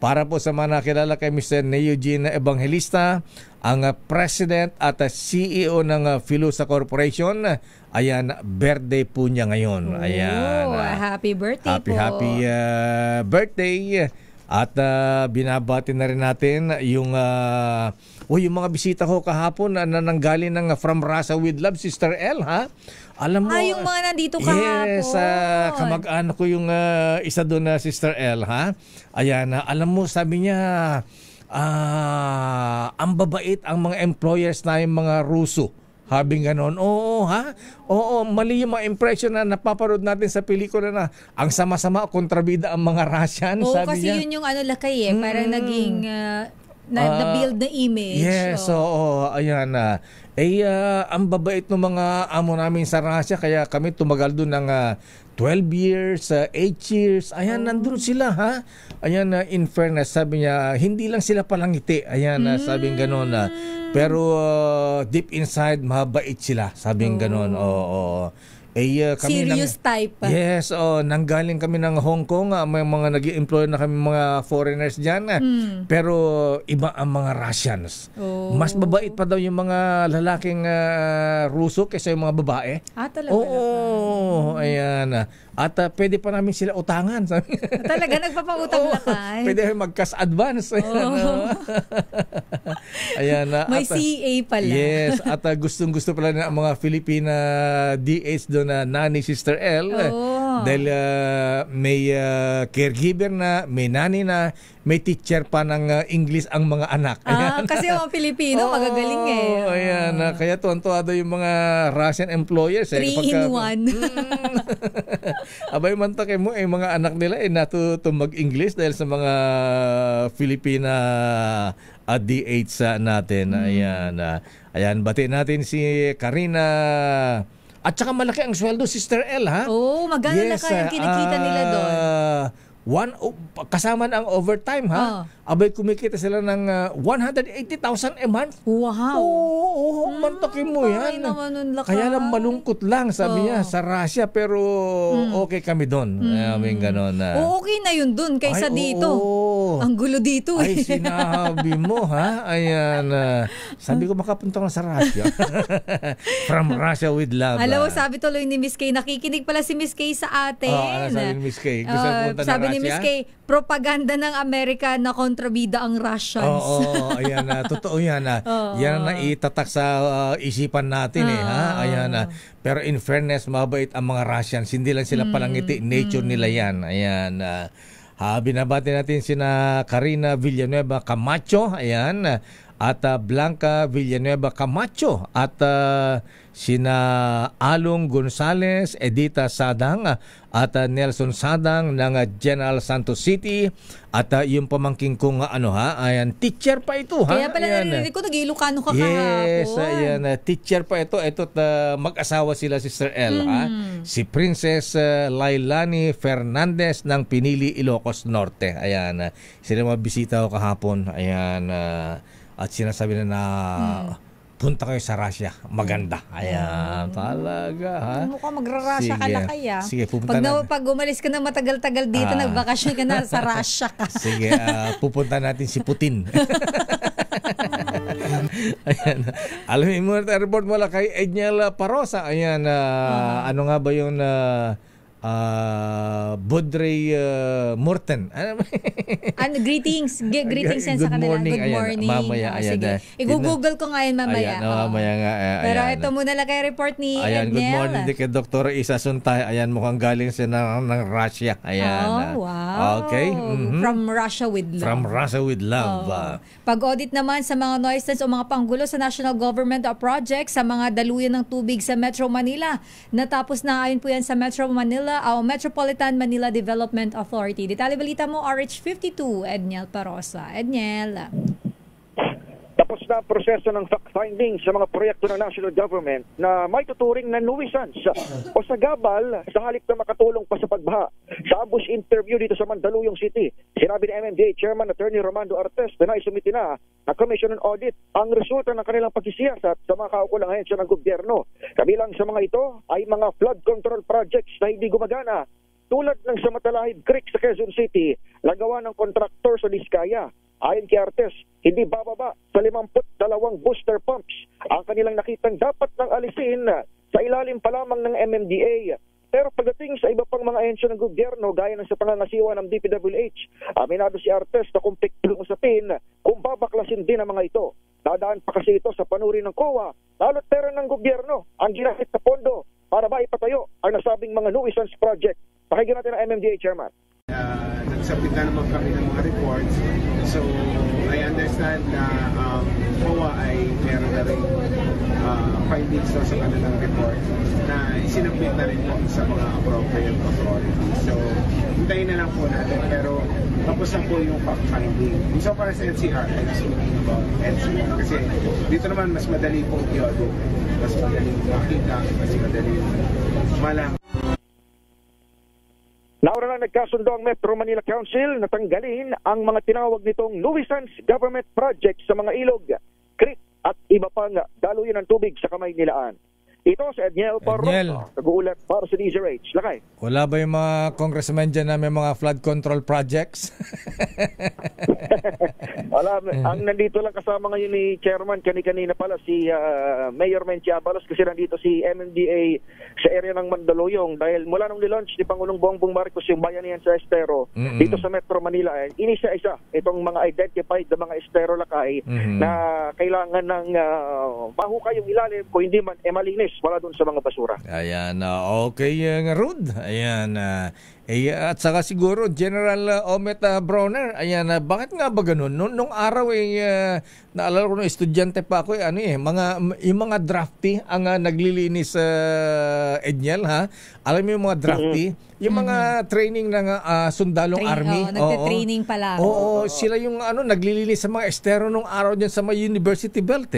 Para po sa mga nakilala kay Mr. Neogene Evangelista, ang President at CEO ng Filusa Corporation. Ayan, birthday po niya ngayon. Ayan. Happy birthday po. Happy birthday. At binabati na rin natin yung yung mga bisita ko kahapon na nanggaling ng From Russia with Love, Sister L, ha? Alam mo, yung mga nandito kahapon. Yes, kamag-anak ko yung isa doon na Sister L, ha? Ayan, alam mo, sabi niya, ang babait ang mga employers na yung mga Ruso. Habing ganon. Oo, ha? Oo, mali yung mga impression na napaparod natin sa pelikula na ang sama-sama kontrabida ang mga Russian, sabi kasi niya. Yun yung lakay parang naging na-build na image. Yes, oo, ayan na. Ang babait ng mga amo namin sa Russia, kaya kami tumagal doon ng 12 years, 8 years. Ayan, nandun sila, ha? Ayan, in fairness, sabi niya, hindi lang sila palangiti. Ayan, sabi ng gano'n na. Pero deep inside, mabait sila. Sabi ng gano'n, oo. Kami serious type. Yes, nanggaling kami ng Hong Kong, may mga nag-i-employ na kami mga foreigners diyan. Pero iba ang mga Russians. Mas babait pa daw yung mga lalaking Ruso kaysa yung mga babae. Talaga? Oo, ayan. At pwede pa namin sila utangan. Sabi. Talaga, nagpapautang lakay. Pwede mag-cash advance. Ayan. May CA pala. Yes, at gustong-gusto pala ng mga Filipina DH doon na Nani Sister L. Dahil may caregiver na, may nani na, may teacher pa ng English ang mga anak. Kasi yung mga Pilipino magagaling Ayan, kaya tuwan-tuwa daw yung mga Russian employers. 3-in-1. Abay man takay mo, mga anak nila natuto mag-English dahil sa mga Filipina DH natin. Ayan, bati natin si Karina. At saka malaki ang sweldo, Sister L, ha? Maganda na kaya kinikita nila doon. Kasama na ang overtime, ha? Abay, kumikita sila ng 180,000 a month. Wow! Oo, mantokin mo yan. Kaya lang malungkot lang, sabi niya, sa Russia, pero okay kami doon. Aming ganon. Okay na yun doon kaysa dito. Ang gulo dito. Ay, sinabi mo, ha? Ayan. Sabi ko, makapunta ko sa Russia. From Russia with Love. Alam mo, sabi tuloy ni Miss Kay, nakikinig pala si Miss Kay sa atin. Ano sabi ni Miss Kay? Gusto punta na sabi Russia? ni Miss Kay, propaganda ng Amerika na kontrabida ang Russians. Ayan na. Totoo yan. Yan na itatak sa isipan natin, ha? Ayan na. Pero in fairness, mabait ang mga Russians. Hindi lang sila palangiti. Nature nila yan. Ayan. Binabati natin sina Karina Villanueva Camacho. Ayan. At Blanca Villanueva Camacho. At sina Along Gonzales, Edita Sadang, at Nelson Sadang ng General Santos City. At yung pamangking kong ayan, teacher pa ito, ha? Kaya pala narinig ko, nag-Ilocano ka kahapon. Yes, ayan, teacher pa ito. Ito't mag-asawa sila, Sister L, ha? Si Princess Lailani Fernandez ng Pinili, Ilocos Norte. Ayan, sila mga bisita ko kahapon. Ayan, at sinasabi na punta kayo sa Russia. Maganda. Ayan, talaga, ha? Mukhang magra-Russia ka na kaya. Sige, pupunta na. Pag umalis ka na matagal-tagal dito, nagbakasyon ka na sa Russia ka. Sige, pupunta natin si Putin. Ayan. Alam mo, report mula kay Edniel Parosa. Ayan, ano nga ba yung Bodrey Morten. Greetings yan sa kanila. Good morning. Mamaya, sige. I-google ko ngayon mamaya. Mamaya nga. Pero ito muna lang kay report ni Edniel. Good morning din kay Dr. Isa Suntay. Ayan, mukhang galing siya ng Russia. Ayan. Wow. Okay. From Russia with Love. From Russia with Love. Pag-audit naman sa mga nuisance o mga panggulo sa National Government Project sa mga daluyan ng tubig sa Metro Manila. Natapos na ayon po yan sa Metro Manila o Metropolitan Manila Development Authority. Detalye balita mo, RH52, Edniel Parosa. Edniel. Tapos na ang proseso ng fact-finding sa mga proyekto ng national government na may tuturing na nuisance o sagabal sa halip na makatulong pa sa pagbaha. Sa ambush interview dito sa Mandaluyong City, sinabi ni MMDA Chairman Attorney Romando Artes na naisumiti na Commission on Audit ang resulta ng kanilang pagsisiyasat sa mga kaukulang ahensya ng gobyerno. Kabilang sa mga ito ay mga flood control projects na hindi gumagana tulad ng sa Matalahib Creek sa Quezon City, nagawa ng kontraktor sa Diskaya. Ayon kay Artes, hindi bababa sa 52 booster pumps ang kanilang nakitang dapat nang alisin sa ilalim pa lamang ng MMDA. Pero pagdating sa iba pang mga ahensya ng gobyerno gaya ng sa pangangasiwa ng DPWH, aminado si Artes na kung pikling usapin kung babaklasin din ang mga ito. Dadaan pa kasi ito sa panuri ng COA, lalo't pera ng gobyerno ang ginamit na pondo para ba ipatayo ang nasabing mga nuisance project. Pakinggan natin ang MMDA chairman. Nagsabit na naman kami ng mga reports. So, I understand na COA ay meron na rin findings sa kanilang report na isinabit na rin po sa mga appropriate authorities. So, hintayin na lang po natin. Pero, tapos na po yung fact-finding. So, para sa NCR, I was speaking about NCR. Kasi dito naman, mas madali pong i-audit. Mas madali makita, mas madali malaman. Nauna na nagkasundo ang Metro Manila Council na tanggalin ang mga tinawag nitong nuisance government project sa mga ilog, creek at iba pang daluyan ng tubig sa Kamay Nilaan. Ito si Edniel Parroto, nag-uulat para sa DZRH. Lakay. Wala ba yung mga congressman dyan na may mga flood control projects? Wala. Ang nandito lang kasama ngayon ni Chairman, kanina pala si Mayor Menchi Abalos kasi nandito si MMDA sa area ng Mandaluyong dahil mula nung nilaunch ni Pangulong Bongbong Marcos yung bayanihan sa estero dito sa Metro Manila, inisa-isa itong mga identified na mga estero lakay na kailangan ng mahukay yung ilalim kung hindi man malinis wala doon sa mga basura. Ayan, okay, Rud. Ayan, at saka siguro, General Omet Browner, ayan, bakit nga ba ganun? Nung araw, naalala ko nung estudyante pa ako, yung mga drafty ang naglilinis Edniel, ha? Alam mo yung mga drafty? Yung mga training ng sundalong army. Nagte-training pala. Oo, sila yung naglilinis sa mga estero nung araw dyan sa mga University Belt,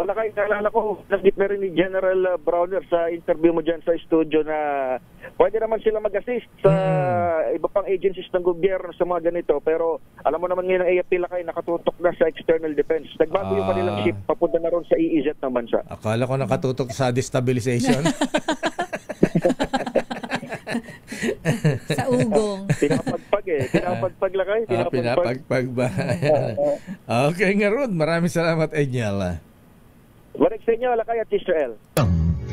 Lakay, naalala ko, nagdit na rin ni General Browner sa interview mo dyan sa studio na pwede naman sila mag-assist sa iba pang agencies ng gobyerno sa mga ganito. Pero alam mo naman ngayon ang AFP Lakay nakatutok na sa external defense. Nagbago yung kanilang ship, papunta na ron sa EEZ ng bansa. Akala ko nakatutok sa destabilization. Sa ugong. Pinapagpag Lakay. Pinapagpag ba? Okay nga Rod, maraming salamat Edniel. Balik sa inyo, Lakay at Sister L.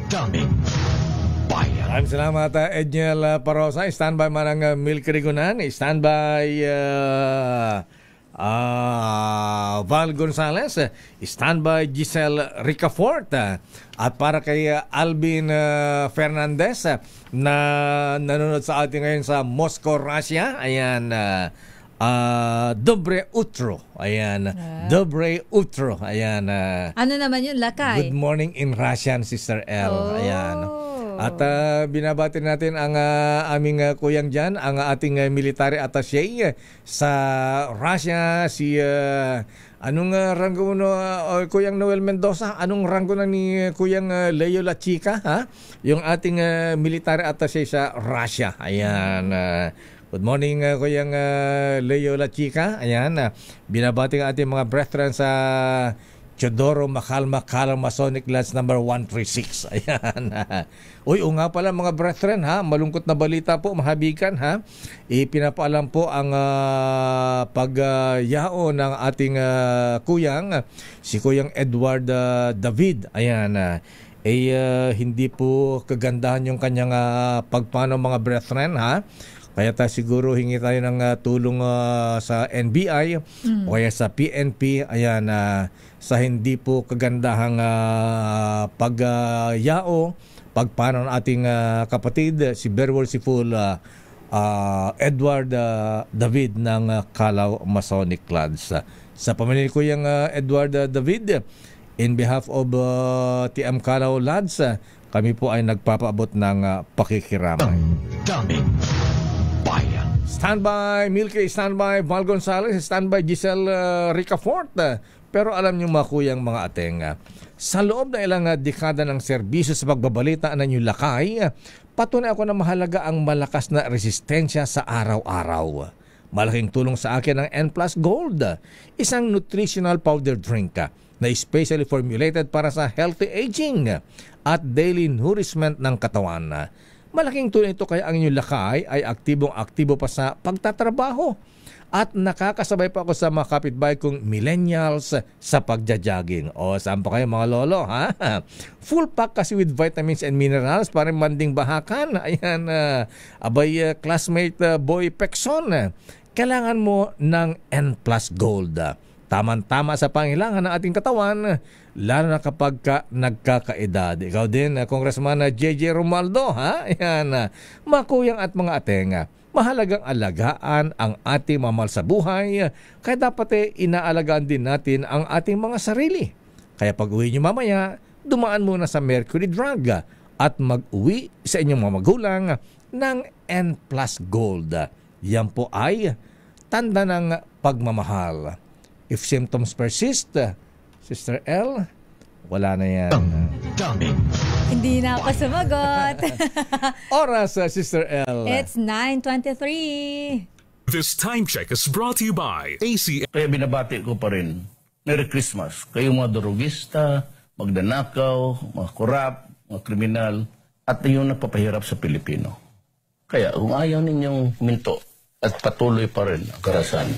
Daming bayan. Maraming salamat Edniel Parosa. Standby man ang Milk Rigunan. Standby Val Gonzales. Standby Giselle Ricafort. At para kay Alvin Fernandez na nanonood sa atin ngayon sa Moscow, Russia. Ayan, Dobre Utro. Ayan. Dobre Utro. Ayan. Ano naman yun, Lakay? Good morning in Russian, Sister L. Ayan. At binabati natin ang aming kuyang dyan, ang ating military attaché sa Russia, si anong ranggo mo Kuyang Noel Mendoza? Anong ranggo na ni Kuyang Leo La Chica? Ha? Yung ating military attaché sa Russia. Ayan. Good morning, Kuyang Leo La Chica. Ayan, binabati ang ating mga brethren sa Teodoro Macalma Masonic Lance number 136. Ayan. Uy, nga pala mga brethren, ha? Malungkot na balita po, mahabigan, ha? Ipinapaalam po ang pagyao ng ating kuyang, si Kuyang Edward David. Ayan. Hindi po kagandahan yung kanyang pagpano mga brethren, ha? Kaya siguro hingi tayo ng tulong sa NBI o kaya sa PNP, ayan, sa hindi po kagandahang pagyao, pagpano ng ating kapatid, si Berwol Siful Edward David ng Calao Masonic Lads. Sa pamilya ko yung Edward David, in behalf of TM Calao Lads, kami po ay nagpapaabot ng pakikiramay. Daming bayan. Standby Milky, standby Val Gonzales, standby Giselle Ricafort. Pero alam niyo mga kuyang mga ateng, sa loob ng ilang dekada ng serbisyo sa pagbabalita ng inyong lakay, patunay ako na mahalaga ang malakas na resistensya sa araw-araw. Malaking tulong sa akin ang N+ Gold, isang nutritional powder drink na especially formulated para sa healthy aging at daily nourishment ng katawan. Malaking tulong ito kaya ang inyong lakay ay aktibong-aktibo pa sa pagtatrabaho at nakakasabay pa ako sa mga kapitbahay kong millennials sa pagja-jogging. O, saan pa kayo mga lolo, ha? Full pack kasi with vitamins and minerals para manding bahakan. Ayan, classmate Boy Pexon. Kailangan mo ng N+ Gold. Tama-tama sa pangailangan ng ating katawan, lalo na kapag nagkakaedad. Ikaw din, Congressman JJ Romualdo, ha? Yan, makuyang at mga atenga. Mahalagang alagaan ang ating mamahal sa buhay, kaya dapat inaalagaan din natin ang ating mga sarili. Kaya pag uwi nyo mamaya, dumaan muna sa Mercury Drug at mag-uwi sa inyong mga magulang ng N+ Gold. Yan po ay tanda ng pagmamahal. If symptoms persist, Sister L, wala na yan. Hindi na ako sumagot. Oras, Sister L. It's 9:23. This time check is brought to you by ACM. Kaya binabati ko pa rin, Merry Christmas. Kayong mga durugista, magdanakaw, mga korap, mga kriminal, at yung nagpapahirap sa Pilipino. Kaya kung ayaw ninyong minto at patuloy pa rin ang karasan,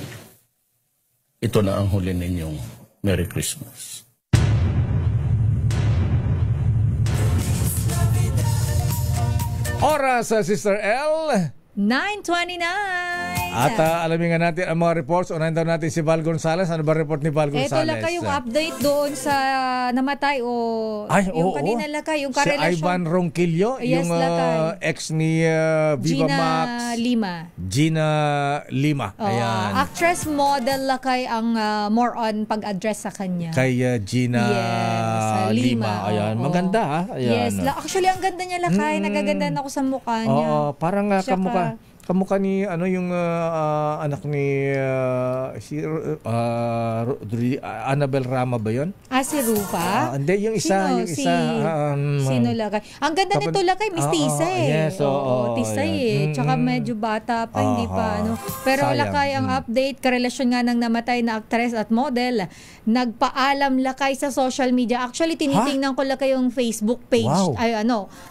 ito na ang huli ninyong Merry Christmas. Oras, Sister L. 9:29. At alamin nga natin ang mga reports. Unahin daw natin si Val Gonzales. Ano ba report ni Val Gonzales? Ito lang kayong update doon sa namatay o yung kanina lakay, yung karelasyon. Si Ivan Ronquillo, yes, yung ex ni Viva Max. Gina Lima. Ayan. Actress model lakay ang more on pag-address sa kanya. Kay Gina Lima. Ayan. Maganda ha. Ayan. Yes. Actually, ang ganda niya lakay. Nagaganda ako sa mukha niya. Parang kamukha ni yung anak ni si Annabel Rama ba 'yon? Si Rupa? Hindi, yung isa, sino lakay? Ang ganda nito lakay, mistisa Yes, tisay Tsaka medyo bata pa, hindi pa Pero sayang. Lakay ang update, karelasyon nga ng namatay na aktres at model. Nagpaalam lakay sa social media. Actually, tinitingnan ko lakay yung Facebook page,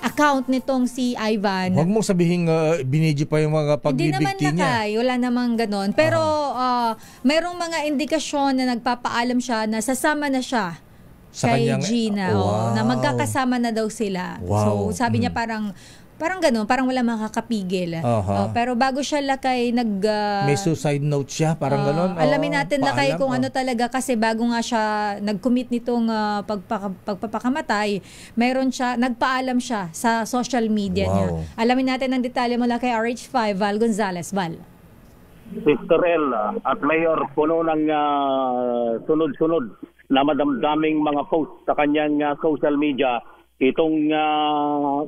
account nitong si Ivan. Huwag mong sabihin binidyo pa yung mga pagbibigti niya. Hindi naman lakay, wala namang ganon. Pero merong mga indikasyon na nagpapaalam siya na sasama na siya sa kay Gina. Na magkakasama na daw sila. So sabi niya parang gano'n, parang wala makakapigil. Pero bago siya lakay, may suicide note siya, parang gano'n. Alamin natin lakay kung ano talaga, kasi bago nga siya nag-commit nitong pagpapakamatay, nagpaalam siya sa social media niya. Alamin natin ang detalye mula kay RH5, Val Gonzales. Val. Sister L at Mayor, puno ng sunod-sunod na madamdaming mga post sa kanyang social media. Itong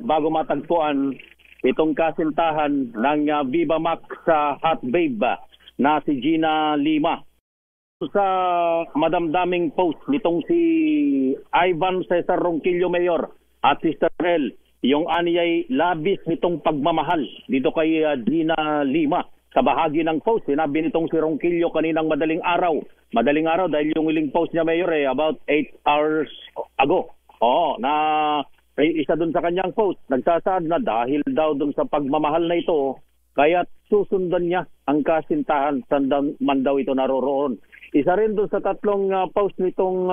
bago matagpuan, itong kasintahan ng Viva Max sa Hot Babe na si Gina Lima. Sa madamdaming post nitong si Ivan Cesar Ronquillo Mayor at Sister L, yung aniyay labis nitong pagmamahal dito kay Gina Lima. Sa bahagi ng post, sinabi nitong si Ronquillo kaninang madaling araw dahil yung huling post niya Mayor about 8 hours ago. Na isa dun sa kanyang post, nagsasaad na dahil daw dun sa pagmamahal na ito, kaya susundan niya ang kasintahan saan man daw ito naroroon. Isa rin dun sa tatlong post nitong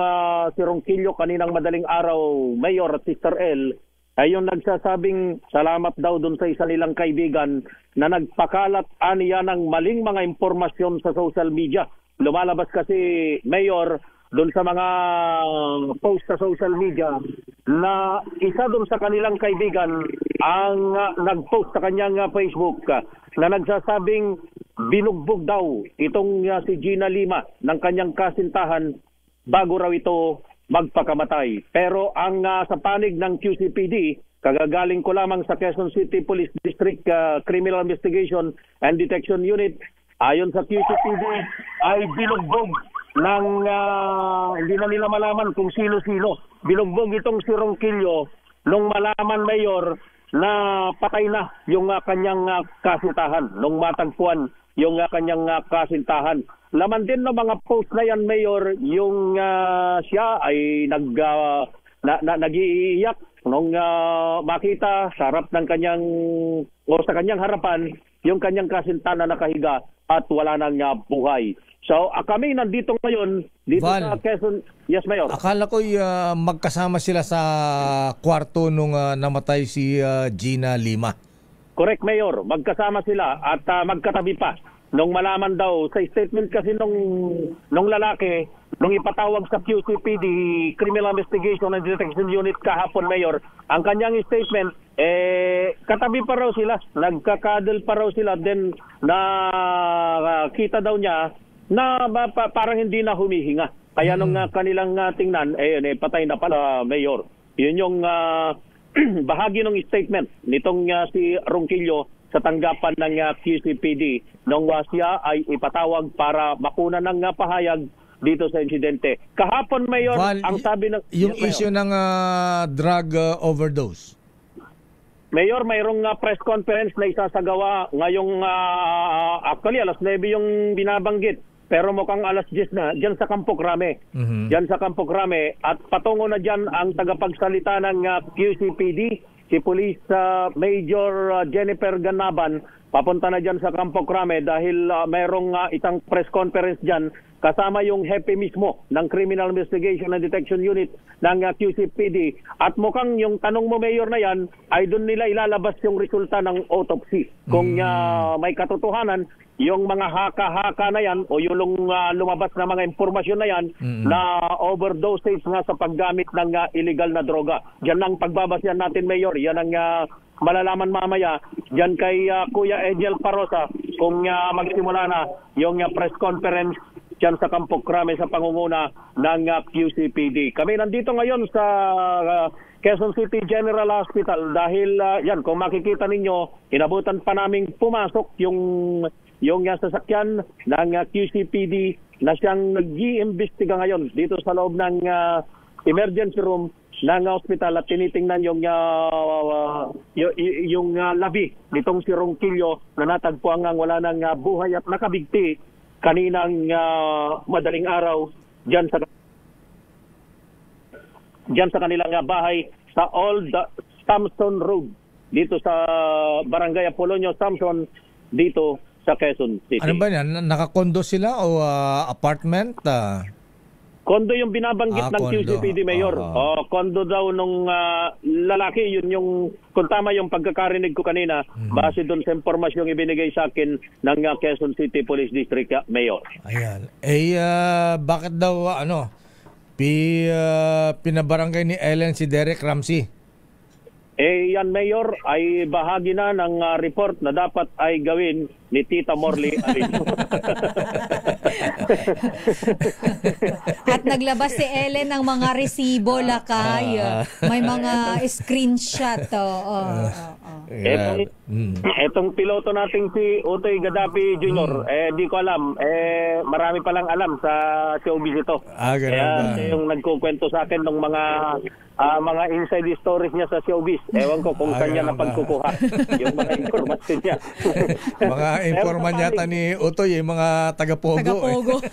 si Ronquillo kaninang madaling araw, Mayor at Sister L, ay yung nagsasabing salamat daw dun sa isa nilang kaibigan na nagpakalat aniya ng maling mga impormasyon sa social media. Lumalabas kasi, Mayor, doon sa mga post sa social media na isa doon sa kanilang kaibigan ang nag-post sa kanyang Facebook na nagsasabing binugbog daw itong si Gina Lima ng kanyang kasintahan bago raw ito magpakamatay. Pero ang sa panig ng QCPD, kagagaling ko lamang sa Quezon City Police District Criminal Investigation and Detection Unit, ayon sa QCPD ay binugbog ng hindi na nila malaman kung sino-sino. Binugbog itong si Ronquillo nung malaman Mayor na patay na yung kanyang kasintahan, nung matagpuan yung kanyang kasintahan. Laman din ng mga post na yan, Mayor, yung siya ay nag-iiyak nung makita sa harap ng sa kanyang harapan yung kanyang kasintahan na nakahiga at wala nang buhay. So, kami nandito ngayon, dito Val, sa Quezon. Yes, Mayor. Akala ko magkasama sila sa kwarto nung namatay si Gina Lima. Correct, Mayor. Magkasama sila at magkatabi pa. nung malaman daw sa statement kasi nung lalaki, nung ipatawag sa QCPD Criminal Investigation and Detection Unit kahapon, Mayor, ang kanyang statement, katabi pa raw sila, nagkakadal pa raw sila, then kita daw niya na parang hindi na humihinga. Kaya nung kanilang tingnan, patay na pala, Mayor. Yun yung bahagi ng statement nitong si Ronquillo sa tanggapan ng QCPD nung siya ay ipatawag para makuna ng pahayag dito sa insidente. Kahapon, Mayor, ang sabi ng... Yung issue ng drug overdose. Mayor, mayroong press conference na isasagawa ngayong actually alas 9 yung binabanggit. Pero mukhang alas 10 na, dyan sa Campo Crame. Dyan sa Campo Crame. At patungo na dyan ang tagapagsalita ng QCPD, si Police Major Jennifer Ganaban. Papunta na dyan sa Campo Crame dahil mayroong isang press conference dyan kasama yung hepe mismo ng Criminal Investigation and Detection Unit ng QCPD. At mukhang yung tanong mo, Mayor, na yan, ay doon nila ilalabas yung resulta ng autopsy. Kung may katotohanan, yung mga haka-haka na yan o yung lumabas na mga impormasyon na yan na overdosage nga sa paggamit ng illegal na droga. Yan ang pagbabasyan natin, Mayor. Yan ang malalaman mamaya dyan kay Kuya Angel Parosa kung magsimula na yung press conference dyan sa Campo Crame sa pangunguna ng QCPD. Kami nandito ngayon sa Quezon City General Hospital dahil yan, kung makikita ninyo, inabutan pa naming pumasok yung sasakyan ng QCPD na siyang nag-iimbestiga ngayon dito sa loob ng emergency room ng hospital at tinitingnan yung labi nitong si Ronquillo na natagpuan ngang wala ng buhay at nakabigti kaninang madaling araw dyan sa kanilang bahay sa Old Samson Road dito sa Barangay Apolonio Samson dito sa Quezon City. Ano ba yan? Nakakondo sila o apartment? Kondo yung binabanggit ng QCPD, Mayor. Kondo daw nung lalaki, yun yung, kung tama yung pagkakarinig ko kanina, base doon sa impormasyong ibinigay sa akin ng Quezon City Police District, Mayor. Ayan. Bakit daw, pinabarangay ni Ellen si Derek Ramsey? Yan, Mayor, ay bahagi na ng report na dapat ay gawin ni Tita Morley Arino. At naglabas si Ellen ng mga resibo, Lakay. May mga screenshot. Etong piloto nating si Utoy Gaddafi Jr., di ko alam. Marami palang alam sa showbiz ito. Kaya yung nagkukwento sa akin ng mga inside stories niya sa showbiz. Ewan ko kung kanya na pagkukuha yung mga informasyon niya. Mga informan yata ni Utoy, yung mga taga-Pogo. Taga-Pogo.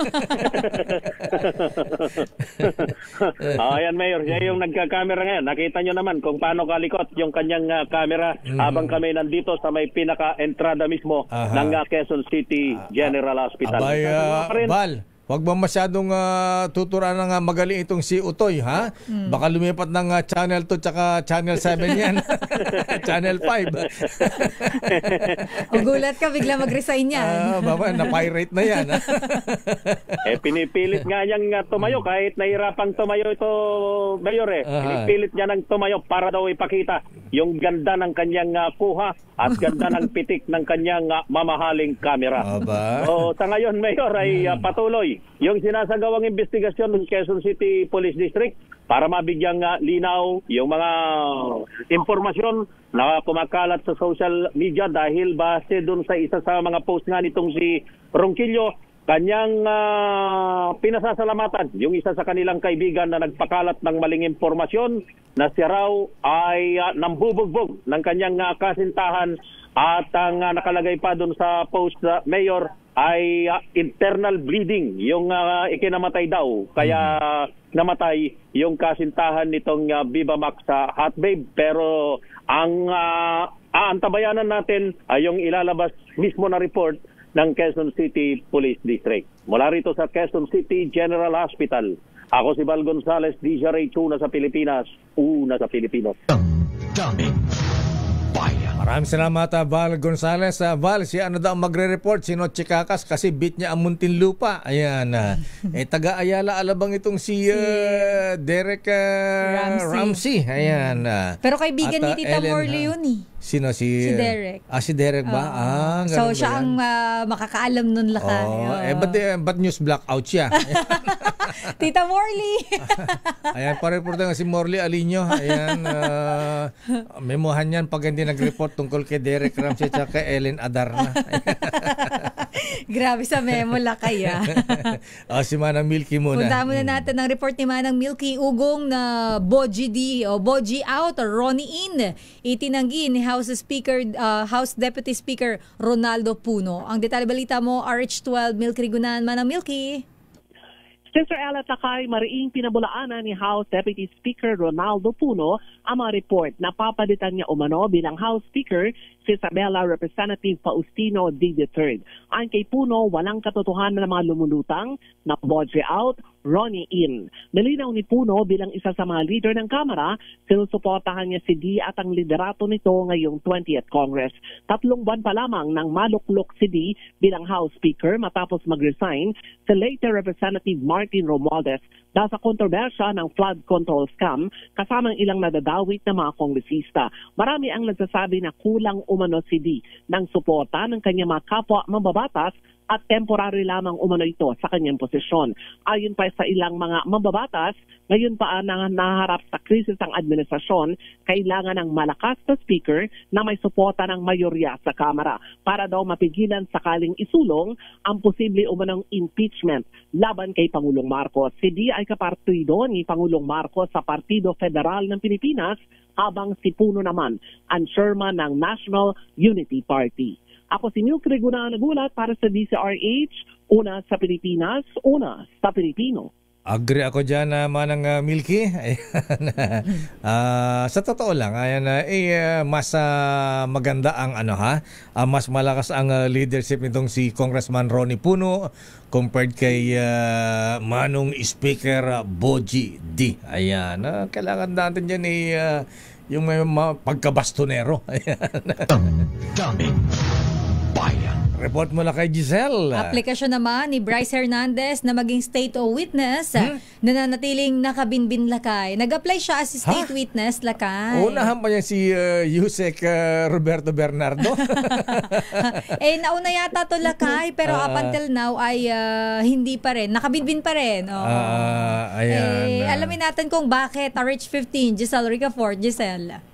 Ayan, Mayor, siya yung nagka-camera ngayon. Nakita nyo naman kung paano kalikot yung kanyang camera habang kami nandito sa may pinaka-entrada mismo ng Quezon City General Hospital. Val, wag ba masyadong tuturan ng magaling itong si Utoy, ha? Baka lumipat ng Channel 2 tsaka Channel 7 yan. Channel 5. Gulat ka, bigla mag-resign yan. Na-pirate na yan. Pinipilit nga niyang tumayo kahit nahirapang tumayo ito, Mayor. Pinipilit niya ng tumayo para daw ipakita yung ganda ng kanyang kuha at ganda ng pitik ng kanyang mamahaling kamera. So, sa ngayon, Mayor, ay patuloy yung sinasagawang investigasyon ng Quezon City Police District para mabigyang linaw yung mga impormasyon na kumakalat sa social media dahil base dun sa isa sa mga post nga nitong si Ronquillo, kanyang pinasasalamatan yung isa sa kanilang kaibigan na nagpakalat ng maling impormasyon na siya raw ay nambubugbog ng kanyang kasintahan at ang nakalagay pa dun sa post, Mayor, ay internal bleeding yung ikinamatay daw. Kaya namatay yung kasintahan nitong Viva Max sa Hot Babe. Pero ang aantabayanan natin ay yung ilalabas mismo na report ng Quezon City Police District. Mula rito sa Quezon City General Hospital, ako si Val Gonzales, DZRH, una sa Pilipinas, una sa Pilipino. Daming bayan. Maraming salamat, Val Gonzales. Val, si ano daw magre-report? Si Noche Cacas kasi beat niya ang Muntinlupa. Ayan. Taga-Ayala Alabang itong si Derek Ramsey. Ayan. Pero kaibigan ni Tita Morley yun eh. Sino? Si Derek. Si Derek ba? So siya ang makakaalam nun lakay. Ba't news blackout siya? Tita Morley. Ayan, pa-reporter nga si Morley Alinio. Ayan, memohan yan pag hindi nag-report tungkol kay Derek Ramsey at kay Ellen Adarna. Grabe sa memo lakay si Manang Milky muna. Punta muna natin ang report ni Manang Milky. Ugong na Boji out or Ronnie in. Itinanggi ni House Deputy Speaker Ronaldo Puno. Ang detalye balita mo, RH12 Milky Rigunan. Manang Milky. Sister Ella Takay, mariing pinabulaanan ni House Deputy Speaker Ronaldo Puno ang mga report na papalitan niya umano bilang House Speaker si Isabela Representative Faustino D. III. Ayon kay Puno, walang katotohanan ng mga lumulutang na Boje out, Ronnie in. Nilinaw ni Puno bilang isa sa mga leader ng Kamara, sinusuportahan niya si D at ang liderato nito ngayong 20th Congress. 3 buwan pa lamang nang maluklok si D bilang House Speaker matapos mag-resign si later Representative Martin Romualdez dahil sa kontrobersya ng flood control scam kasamang ilang nadadawit na mga kongresista. Marami ang nagsasabi na kulang umano si D ng suporta ng kanyang mga kapwa mambabatas at temporary lamang umano ito sa kanyang posisyon. Ayon pa sa ilang mga mambabatas, ngayon pa na naharap sa krisis ang administrasyon, kailangan ng malakas na speaker na may suporta ng mayorya sa Kamara para daw mapigilan sakaling isulong ang posible umanong impeachment laban kay Pangulong Marcos. Si D ay kapartido ni Pangulong Marcos sa Partido Federal ng Pilipinas habang si Puno naman ang chairman ng National Unity Party. Ako si Milky Rigunan nagulat para sa DCRH, una sa Pilipinas, una sa Pilipino. Agree ako dyan, Manang Milky. Sa totoo lang, mas maganda ang mas malakas ang leadership nitong si Congressman Ronnie Puno compared kay Manong Speaker Boji D. Ayan, kailangan natin dyan yung may pagkabastonero. Daming bayan. Report mo lang kay Giselle. Aplikasyon naman ni Bryce Hernandez na maging state o witness na nanatiling nakabinbin lakay. Nag-apply siya as state witness lakay. Unahan pa niya si Yusek Roberto Bernardo. Nauna yata to lakay pero up until now ay hindi pa rin. Nakabinbin pa rin. Alamin natin kung bakit. RH15, Giselle Ricafort. Giselle.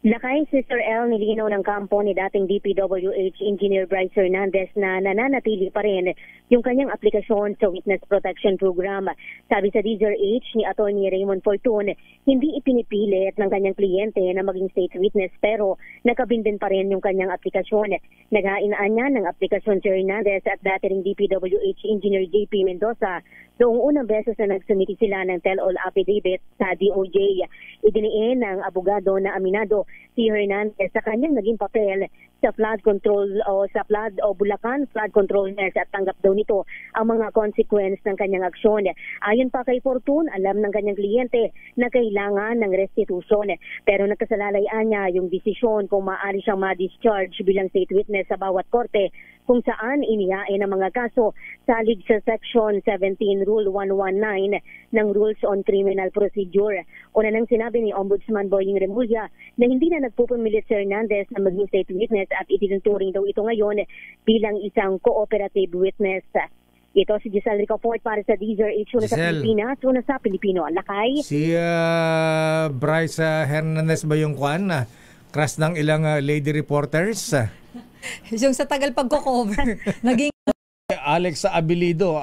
Lakay, Sister L, nilinaw ng kampo ni dating DPWH Engineer Bryce Hernandez na nananatili pa rin yung kanyang aplikasyon sa Witness Protection Program. Sabi sa DZRH ni Atty. Raymond Fortun, hindi ipinipilit ng kanyang kliyente na maging state witness pero nakabinbin pa rin yung kanyang aplikasyon. Naghainaan niya ng aplikasyon si Hernandez at dating DPWH Engineer JP Mendoza noong unang beses na nagsumiti sila ng tell-all affidavit sa DOJ. Idiniin ng abogado na aminado si Hernandez sa kanyang naging papel sa flood control sa Bulacan flood control nurse at tanggap daw nito ang mga consequence ng kanyang aksyon. Ayon pa kay Fortun, alam ng kanyang kliyente na kailangan ng restitution pero nagkasalalayan niya yung desisyon kung maaari siyang ma-discharge bilang state witness sa bawat korte kung saan inihain ang mga kaso salig sa Section 17 Rule 119 ng Rules on Criminal Procedure. Una nang sinabi ni Ombudsman Boying Remulla na hindi na nagpupumilit si Hernandez na maging state witness at itinuturing daw ito ngayon bilang isang cooperative witness. Ito si Giselle Ricafort para sa DZRH, una sa Pilipinas, una sa Pilipino. Lakay. Si Bryce Hernandez ba yung crush ng ilang lady reporters? Yung sa tagal pagko-cover. Naging Alex Abilido,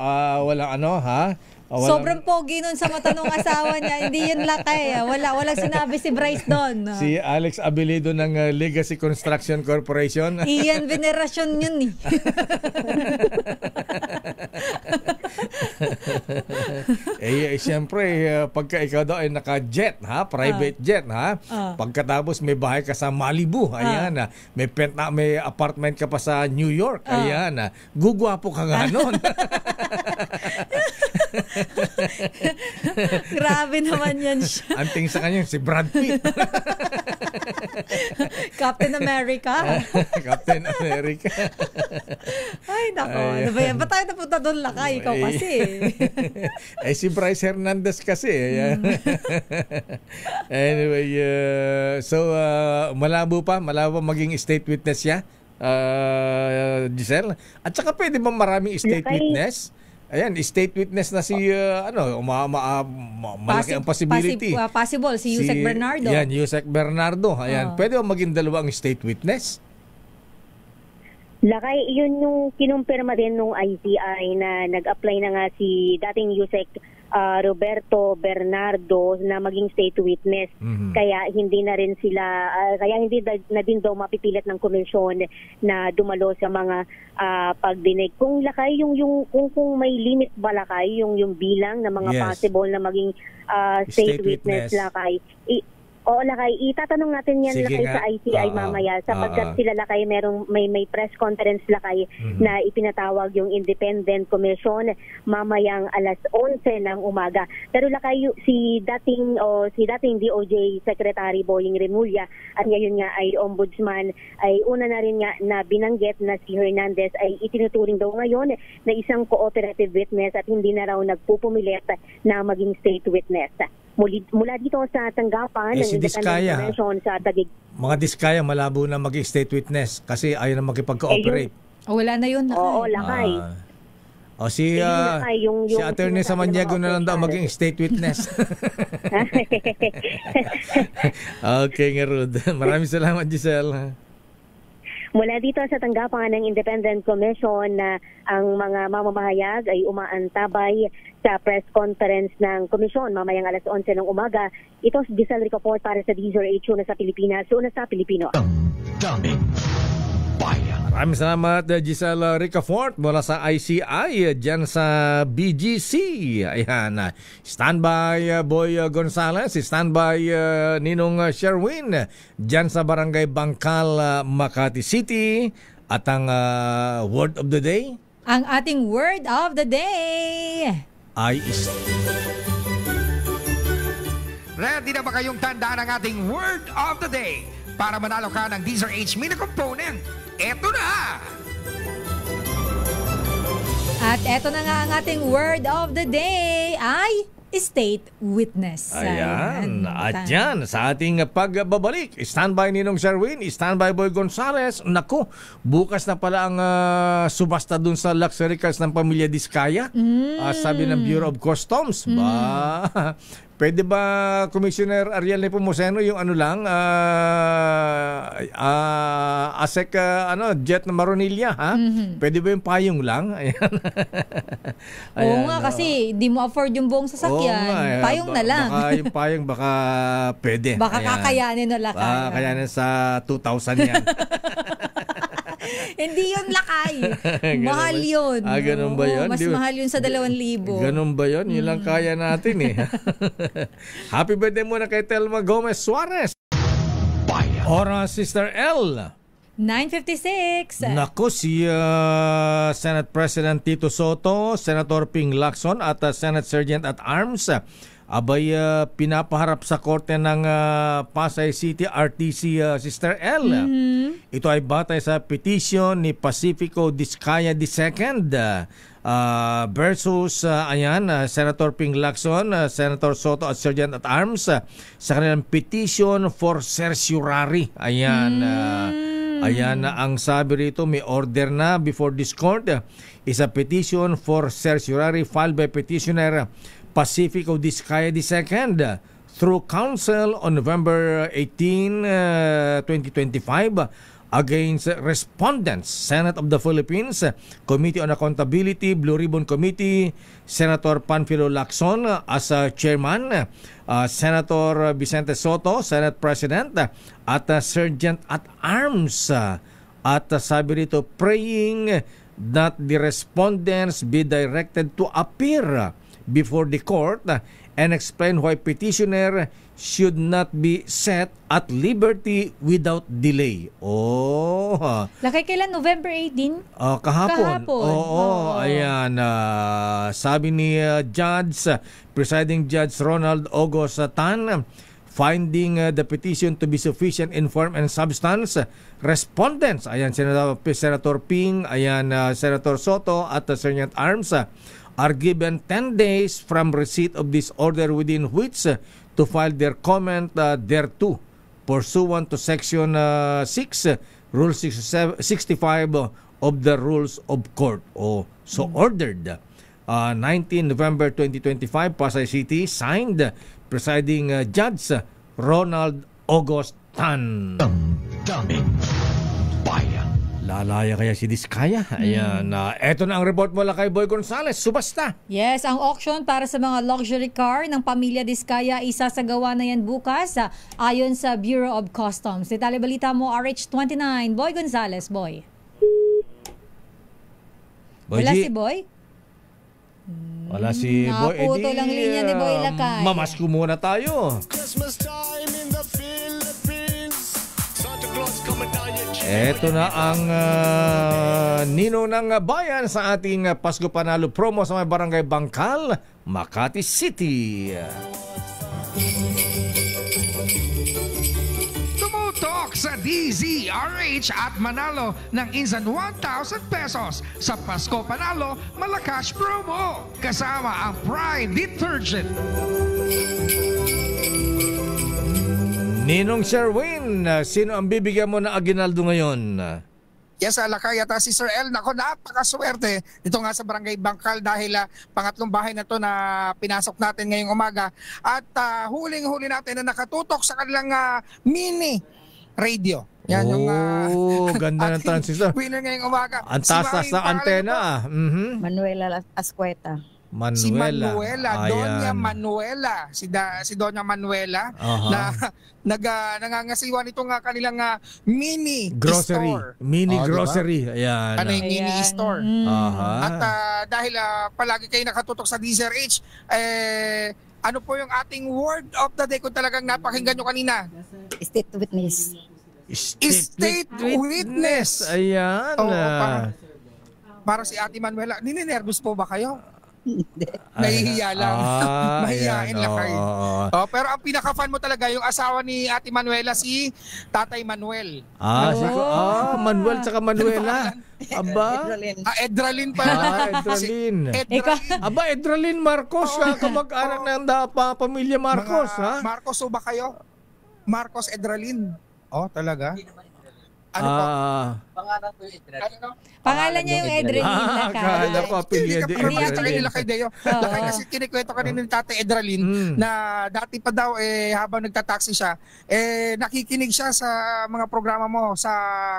sobrang pogi nun sa mata ng asawa niya. Hindi yun lakay. Walang sinabi si Bryce doon. Si Alex Abilido ng Legacy Construction Corporation. Iyan, venerasyon yun Siyempre, pagka ikaw daw ay naka-jet, private jet, pagkatapos may bahay ka sa Malibu, may apartment ka pa sa New York, gugwapo ka nga nun. Grabe naman yan siya. Anting sa kanya si Brad Pitt. Captain America. Captain America. Ay, nako. Ano ba yan? Ba't tayo napunta doon, Lakay? Ikaw kasi. Si Bryce Hernandez kasi. Anyway, malabo pa maging state witness siya, Giselle. At saka pwede ba maraming state witness? Ayan, state witness na si, malaki ang possibility. Possible, si Yusek Bernardo. Yan, Yusek Bernardo. Ayan, pwede ba maging dalawang state witness? Lakay, yun yung kinumpirma din nung ICI na nag-apply na nga si dating Yusek Roberto Bernardo na maging state witness. Kaya hindi na rin sila, kaya hindi na din daw mapipilit ng komisyon na dumalo sa mga pagdinig. Kung Lakay, kung may limit ba, Lakay, yung bilang ng mga possible na maging state witness, Lakay, oo, Lakay, itatanong natin yan, Lakay, sa ICI mamaya sapagkat sila, Lakay, may press conference, Lakay, na ipinatawag yung Independent Commission mamayang alas 11 ng umaga. Pero, Lakay, si dating DOJ Secretary Boying Remulla at ngayon nga ay Ombudsman ay una na rin nga na binanggit na si Hernandez ay itinuturing daw ngayon na isang cooperative witness at hindi na raw nagpupumilit na maging state witness. Mula dito sa tanggapan ng Independent Commission sa Taguig. Mga Diskaya, malabo na maging state witness kasi ayaw na makipag-cooperate. Wala na yun, Lakay. Oo, Lakay. Si Attorney Samaniego na lang daw maging state witness. Okay, Ngarud. Maraming salamat, Giselle. Mula dito sa tanggapan ng Independent Commission na ang mga mamamahayag ay umaantabay sa press conference ng komisyon mamayang alas 11 ng umaga. Ito si Giselle Ricafort para sa DZRH na sa Pilipinas, una sa Pilipino. Maraming salamat, Giselle Ricafort mula sa ICI dyan sa BGC. Ayan, standby Boy Gonzales, standby Ninong Sherwin dyan sa Barangay Bangkal, Makati City. At ang word of the day? Ang ating word of the day ay Ready na ba kayong tandaan ang ating word of the day para manalo ka ng DZRH Mini Component? Eto na! At eto na nga ang ating word of the day ay state witness. Ayan. At yan, sa ating pagbabalik, standby Ninong Sherwin, standby Boy Gonzales. Naku, bukas na pala ang subasta dun sa luxury cars ng pamilya Diskaya. Sabi ng Bureau of Customs. Pwede ba, Commissioner Ariel Nepomuceno, yung ASEC jet na Maronilla, ha? Pwede ba yung payong lang? Ayan. Oo nga, kasi di mo afford yung buong sasakyan. Payong na lang. Baka yung payong baka pwede. Baka kakayanin o Lakay. Kakayanin sa 2,000 yan. Hindi yun, Lakay. Mahal yun. Ganun ba yun? Mas mahal yun sa 2,000. Ganun ba yun? Yun lang kaya natin eh. Happy birthday muna kay Telma Gomez Suarez. Oras, Sister L. 9:56. Naku, si Senate President Tito Soto, Senator Ping Lacson at Senate Sergeant at Arms abay pinapaharap sa korte ng Pasay City RTC, Sister L. Ito ay batay sa petition ni Pacifico Diskaya II versus Senator Ping Lacson, Senator Soto at Sergeant at Arms sa kanilang petition for certiorari. Ayan ang sabi rito, may order na before this court is a petition for certiorari filed by petitioner Pacifico Diskaya II through counsel on November 18, 2025 against respondents, Senate of the Philippines, Committee on Accountability, Blue Ribbon Committee, Senator Panfilo Lacson as chairman, Senator Vicente Soto, Senate President, at Sergeant at Arms. At sabi rito, praying that the respondents be directed to appear before the court and explain why petitioner should not be set at liberty without delay. Lakay, kailan? November 18? Kahapon. Ayan. Sabi ni Presiding Judge Ronald Ogos Tan, finding the petition to be sufficient in form and substance. Respondents, ayan, Senator Ping, ayan, Senator Soto at Sergeant Arms, are given 10 days from receipt of this order within which to file their comment thereto pursuant to Section 6, Rule 65 of the Rules of Court. So ordered. 19 November 2025, Pasay City, signed Presiding Judge Ronald Augustan. Damdamin Bayan. Lalaya kaya si Diskaya? Ayan. Eto na ang report mula kay Boy Gonzales. Subasta. Yes, ang auction para sa mga luxury car ng pamilya Diskaya isasagawa na yan bukas ayon sa Bureau of Customs. Detalye balita mo, RH29. Boy Gonzales, Boy. Wala si Boy? Wala si Boy. Naputo lang linya ni Boy Lakay. Mamasko muna tayo. Ito na ang Ninong ng Bayan sa ating Pasko Panalo promo sa may Barangay Bangkal, Makati City. Tumutok sa DZRH at manalo ng instant 1,000 pesos sa Pasko Panalo Malacash promo kasama ang Pride Detergent. Ninong Sherwin, sino ang bibigyan mo na aginaldo ngayon? Yes, Lakay at si Sir El, nako, napakaswerte dito nga sa Barangay Bangkal dahil pangatlong bahay na to na pinasok natin ngayong umaga at huling-huli natin na nakatutok sa kanilang mini radio. Yan yung ganda ng transistor. Winner ngayong umaga. Ang taas ng antena. Manuela Ascueta. Si Manuela, Doña Manuela, si Doña Manuela na nangangasiwa nitong kanilang mini grocery store. Mini grocery. Diba? Ayan. Ano yung mini store. At dahil palagi kayo nakatutok sa DZRH, ano po yung ating word of the day kung talagang napakinggan nyo kanina? State witness. State witness. Ayan. Para si Ate Manuela, ninenervous po ba kayo? Nahihiya lang. Mahihiyain lang kayo. Pero ang pinaka-fan mo talaga yung asawa ni Ate Manuela, si Tatay Manuel. Manuel tsaka Manuela. Aba? Edralin pala. Edralin. Aba, Edralin Marcos. Kamag-anak ng pamilya Marcos. Marcos o ba kayo? Marcos Edralin. Talaga? Ano po? Pangalan ko yung Edralin. Pangalan niya yung Edralin. Akala ko apelyido Edralin. Lakay kasi kinikwento kanina ni Tate Edralin na dati pa daw habang nagtataxi siya, nakikinig siya sa mga programa mo sa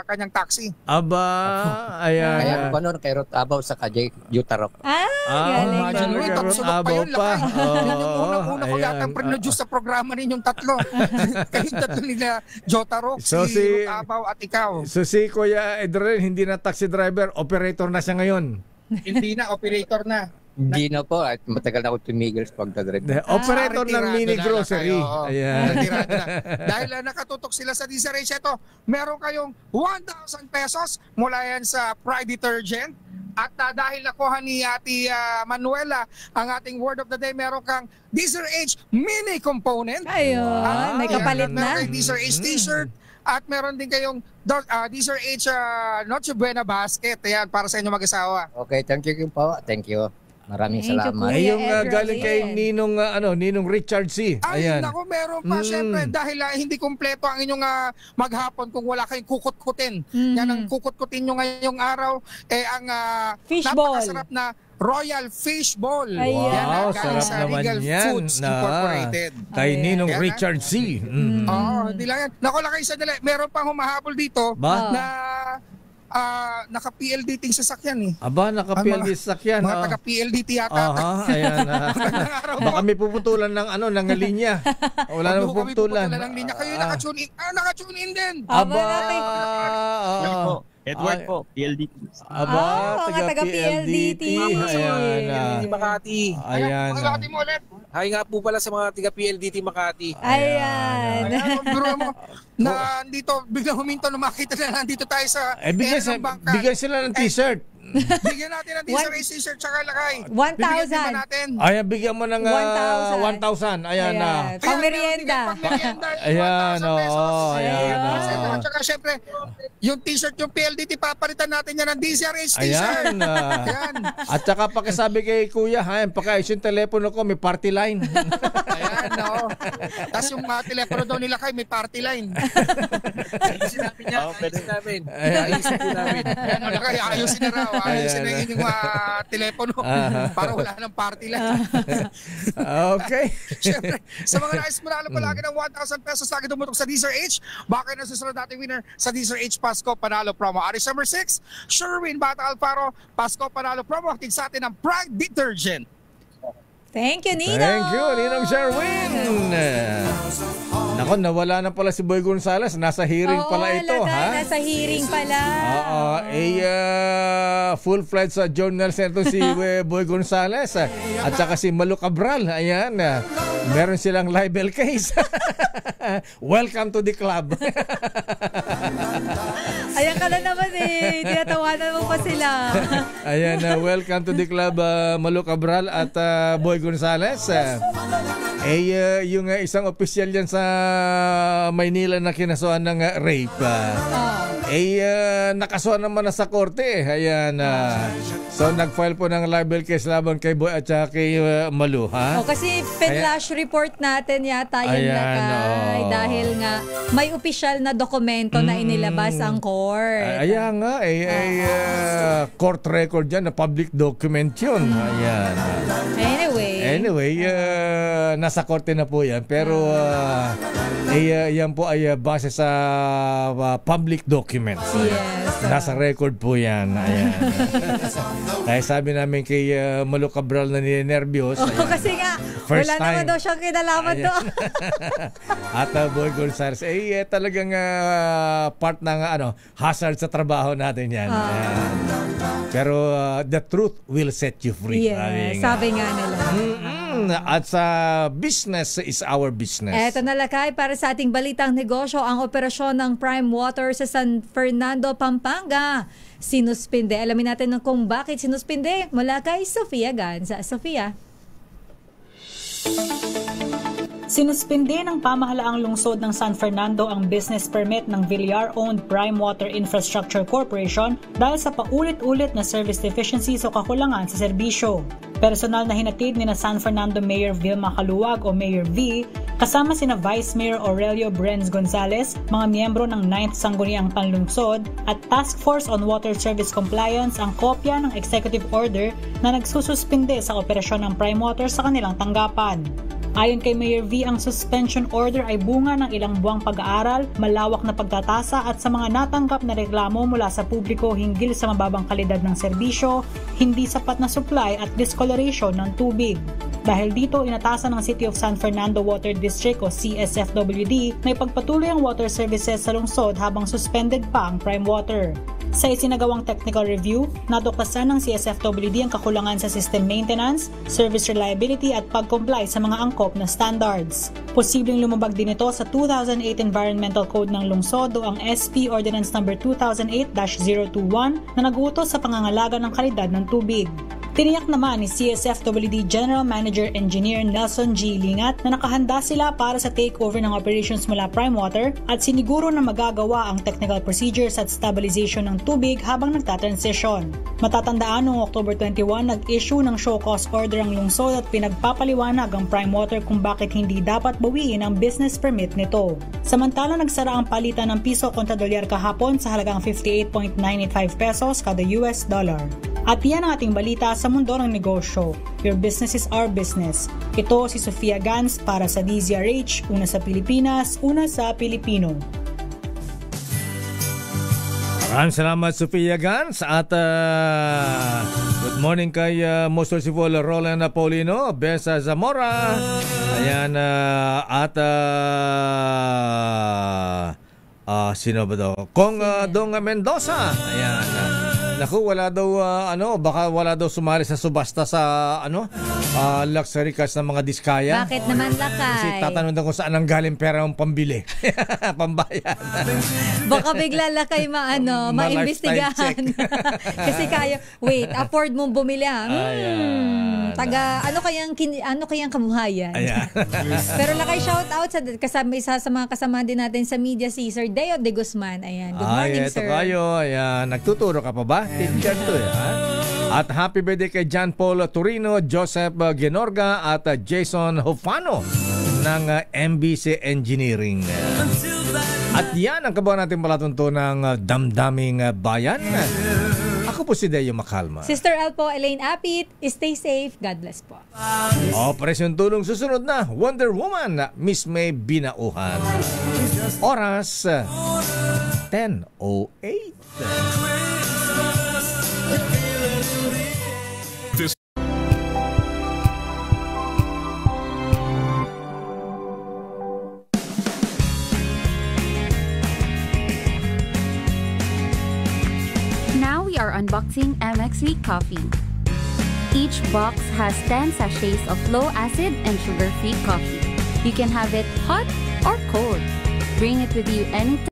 kanyang taxi. Aba, ayan. Kaya ko noon kay Ruth Abaw sa Kajay Yutarok. Galing. Tatsulok pa yun, Lakay. Yun yung unang-una ko yatang produce sa programa ninyong tatlo. Kayong tatlo nila, Jotarok, si Ruth Abaw at ikaw. So si Kuya Edralin, hindi na taxi driver, operator na siya ngayon. Hindi na, operator na. Hindi na po, at matagal na ako tumigil sa pagdadrive. Operator ng mini grocery. Ayan. Dahil nakatutok sila sa DZRH, ito, meron kayong 1,000 pesos mula yan sa Pride Detergent. At dahil nakuha ni Ate Manuela ang ating word of the day, meron kang DZRH mini component. Ayun, may kapalit na. Meron kang DZRH t-shirt. At meron din kayong DZRH Noche Buena basket. Ayan, para sa inyo mag-asawa. Okay, thank you po. Thank you. Maraming salamat. Yung galing kay Ninong Richard C. Ay, naku, meron pa. Syempre, dahil hindi kumpleto ang inyong maghapon kung wala kayong kukut-kutin. Yan ang kukut-kutin nyo ngayong araw. Ang napakasarap na Royal Fishball. Wow, sarap naman Regal yan. Foods Incorporated. Kay Ninong Richard C. Hindi lang yan. Naku, Lakay, sadali. Meron pang humahabol dito na naka-PLDT sasakyan eh. Aba, naka-PLDT sasakyan. Mga taga-PLDT yata. Ayan. Baka may puputulan ng linya. Wala na puputulan. Ng linya. Kayo naka-tune in. Naka-tune in din. Aba. Edward po, PLDT. Aba, taga-PLDT. Ayan. Makati. Ayan. Makati mo ulit. Hi nga po pala sa mga taga-PLDT Makati. Ayan. Bro mo, na dito, biglang huminto na makita na nandito tayo sa bigyan sila ng t-shirt. Bigyan natin ng DZRH t-shirt tsaka lakay. 1,000. Bibigyan din ba natin? Ayan, bigyan mo ng 1,000. Ayan na. Pang-merienda. Ayan, oo. Ayan, At saka syempre, yung t-shirt, yung PLDT, papalitan natin yan ng DZRH t-shirt. Ayan. At saka pakisabi kay Kuya, pakiayos yung telepono ko, may party line. Ayan, no. Tapos yung telepono daw nila kay may party line. Ayusin namin yan. Ayusin namin. Ayusin po namin. Ayan, wala kayo. Ayusin na raw. Ayusin na yun yung telepono para wala ng party line. Okay. Siyempre, sa mga nais mo na palagi ng 1,000 pesos lagi dumutok sa DZRH, baka na susunod nating winner sa DZRH Pasko Panalo Promo. December 6, Sherwin Bata Alfaro, Pasko Panalo Promo. Hatid sa atin ng Pride Detergent. Thank you, Ninong. Thank you, Ninong Sherwin. Nako, nawala na pala si Boy Gonzales. Nasa hearing pala ito, ha? Nasa hearing pala. Oo, full-fledged sa journal center si Boy Gonzales. At saka si Malu Cabral. Ayan, meron silang libel case. Welcome to the club. Ayan ka na naman tinatawanan mo pa sila. Ayan, welcome to the club, Malu Cabral at Boy Gonzales. Yung isang opisyal yan sa Maynila na kinasuhan ng rape. Nakasuhan naman na sa korte. Ayan. So nag-file po ng libel case laban kay Boy at saka kay Malu, ha? Kasi flash report natin yata yun lakay. Dahil nga may opisyal na dokumento na inilabas ang court. Ayan nga. Court record yan na public document yun. Ayan. Anyway, nasa korte na po yan. Pero yan po ay base sa public documents. Yes. Nasa record po yan. Ayan. Kaya sabi namin kay Malu Cabral na ninervyos. Kasi nga, wala naman daw siyang kinalaman doon. At Boy Gonzales, talagang part ng hazard sa trabaho natin yan. Pero the truth will set you free. Yes, sabi nga nila. At sa business is our business. Eto na lakay, para sa ating balitang negosyo, ang operasyon ng Prime Water sa San Fernando, Pampanga sinuspinde. Alamin natin kung bakit sinuspinde mula kay Sofia Ganza. Sofia. Sinuspinde ng pamahalaang lungsod ng San Fernando ang business permit ng Villar-owned Prime Water Infrastructure Corporation dahil sa paulit-ulit na service deficiencies o kakulangan sa serbisyo. Personal na hinatid ni San Fernando Mayor Vilma Caluwag o Mayor V, kasama sina Vice Mayor Aurelio Brenz Gonzales, mga miyembro ng 9th Sangguniang Panlungsod at Task Force on Water Service Compliance ang kopya ng executive order na nagsususpinde sa operasyon ng Prime Water sa kanilang tanggapan. Ayon kay Mayor V, ang suspension order ay bunga ng ilang buwang pag-aaral, malawak na pagtatasa at sa mga natanggap na reklamo mula sa publiko hinggil sa mababang kalidad ng serbisyo, hindi sapat na supply at discoloration ng tubig. Dahil dito, inatasan ng City of San Fernando Water District o CSFWD na ipagpatuloy ang water services sa lungsod habang suspended pa ang Prime Water. Sa isinagawang technical review, natuklasan ng CSFWD ang kakulangan sa system maintenance, service reliability at pag-comply sa mga angkop na standards. Posibleng lumabag din ito sa 2008 Environmental Code ng lungsod o ang SP Ordinance No. 2008-021 na nag-utos sa pangangalaga ng kalidad ng tubig. Tiniyak naman ni CSFWD General Manager Engineer Nelson G. Lingat na nakahanda sila para sa takeover ng operations mula Prime Water at siniguro na magagawa ang technical procedures at stabilization ng tubig habang nagtatransition. Matatandaan noong October 21, nag-issue ng show cause order ang lungsod at pinagpapaliwanag ang Prime Water kung bakit hindi dapat bawiin ang business permit nito. Samantala, nagsara ang palitan ng piso kontra dolyar kahapon sa halagang 58.985 pesos kada US dollar. At yan ang ating balita sa mundo ng negosyo. Your business is our business. Ito si Sofia Gans para sa DZRH, una sa Pilipinas, una sa Pilipino. Maraming salamat, Sofia Gans. At good morning kay most merciful Roland Napolino, Besa Zamora. Ayan, at sino ba daw? Kong Dong Mendoza. Ayan. Naku, wala daw baka wala daw sumali sa subasta sa luxury cars ng mga diskaya. Bakit naman, Lakay? Kasi tatanong daw kung saan ang galing pera ng pambili. Pambayan. Baka bigla, Lakay, maimbestigahan. Kasi afford mong bumili ano kayang kabuhayan. Pero Lakay, shout out sa isa sa mga kasama din natin sa media, si Sir Deo de Guzman. Ayan. Good morning, sir. Kayo. Ayan. Nagtuturo ka pa ba? Teacher to yan. At happy birthday kay John Paul Turino, Joseph Genorga at Jason Hofano ng MBC Engineering. At yan ang kabuhan natin palatuntunang Damdaming Bayan. Ako po si Deo Makalma. Sister L po, Elaine Apit. Stay safe. God bless po. Operasyon Tulong susunod na. Wonder Woman, Miss May Binauhan. Oras 10:08. Now we are unboxing MX Sweet Coffee. Each box has 10 sachets of low acid and sugar-free coffee. You can have it hot or cold. Bring it with you anytime.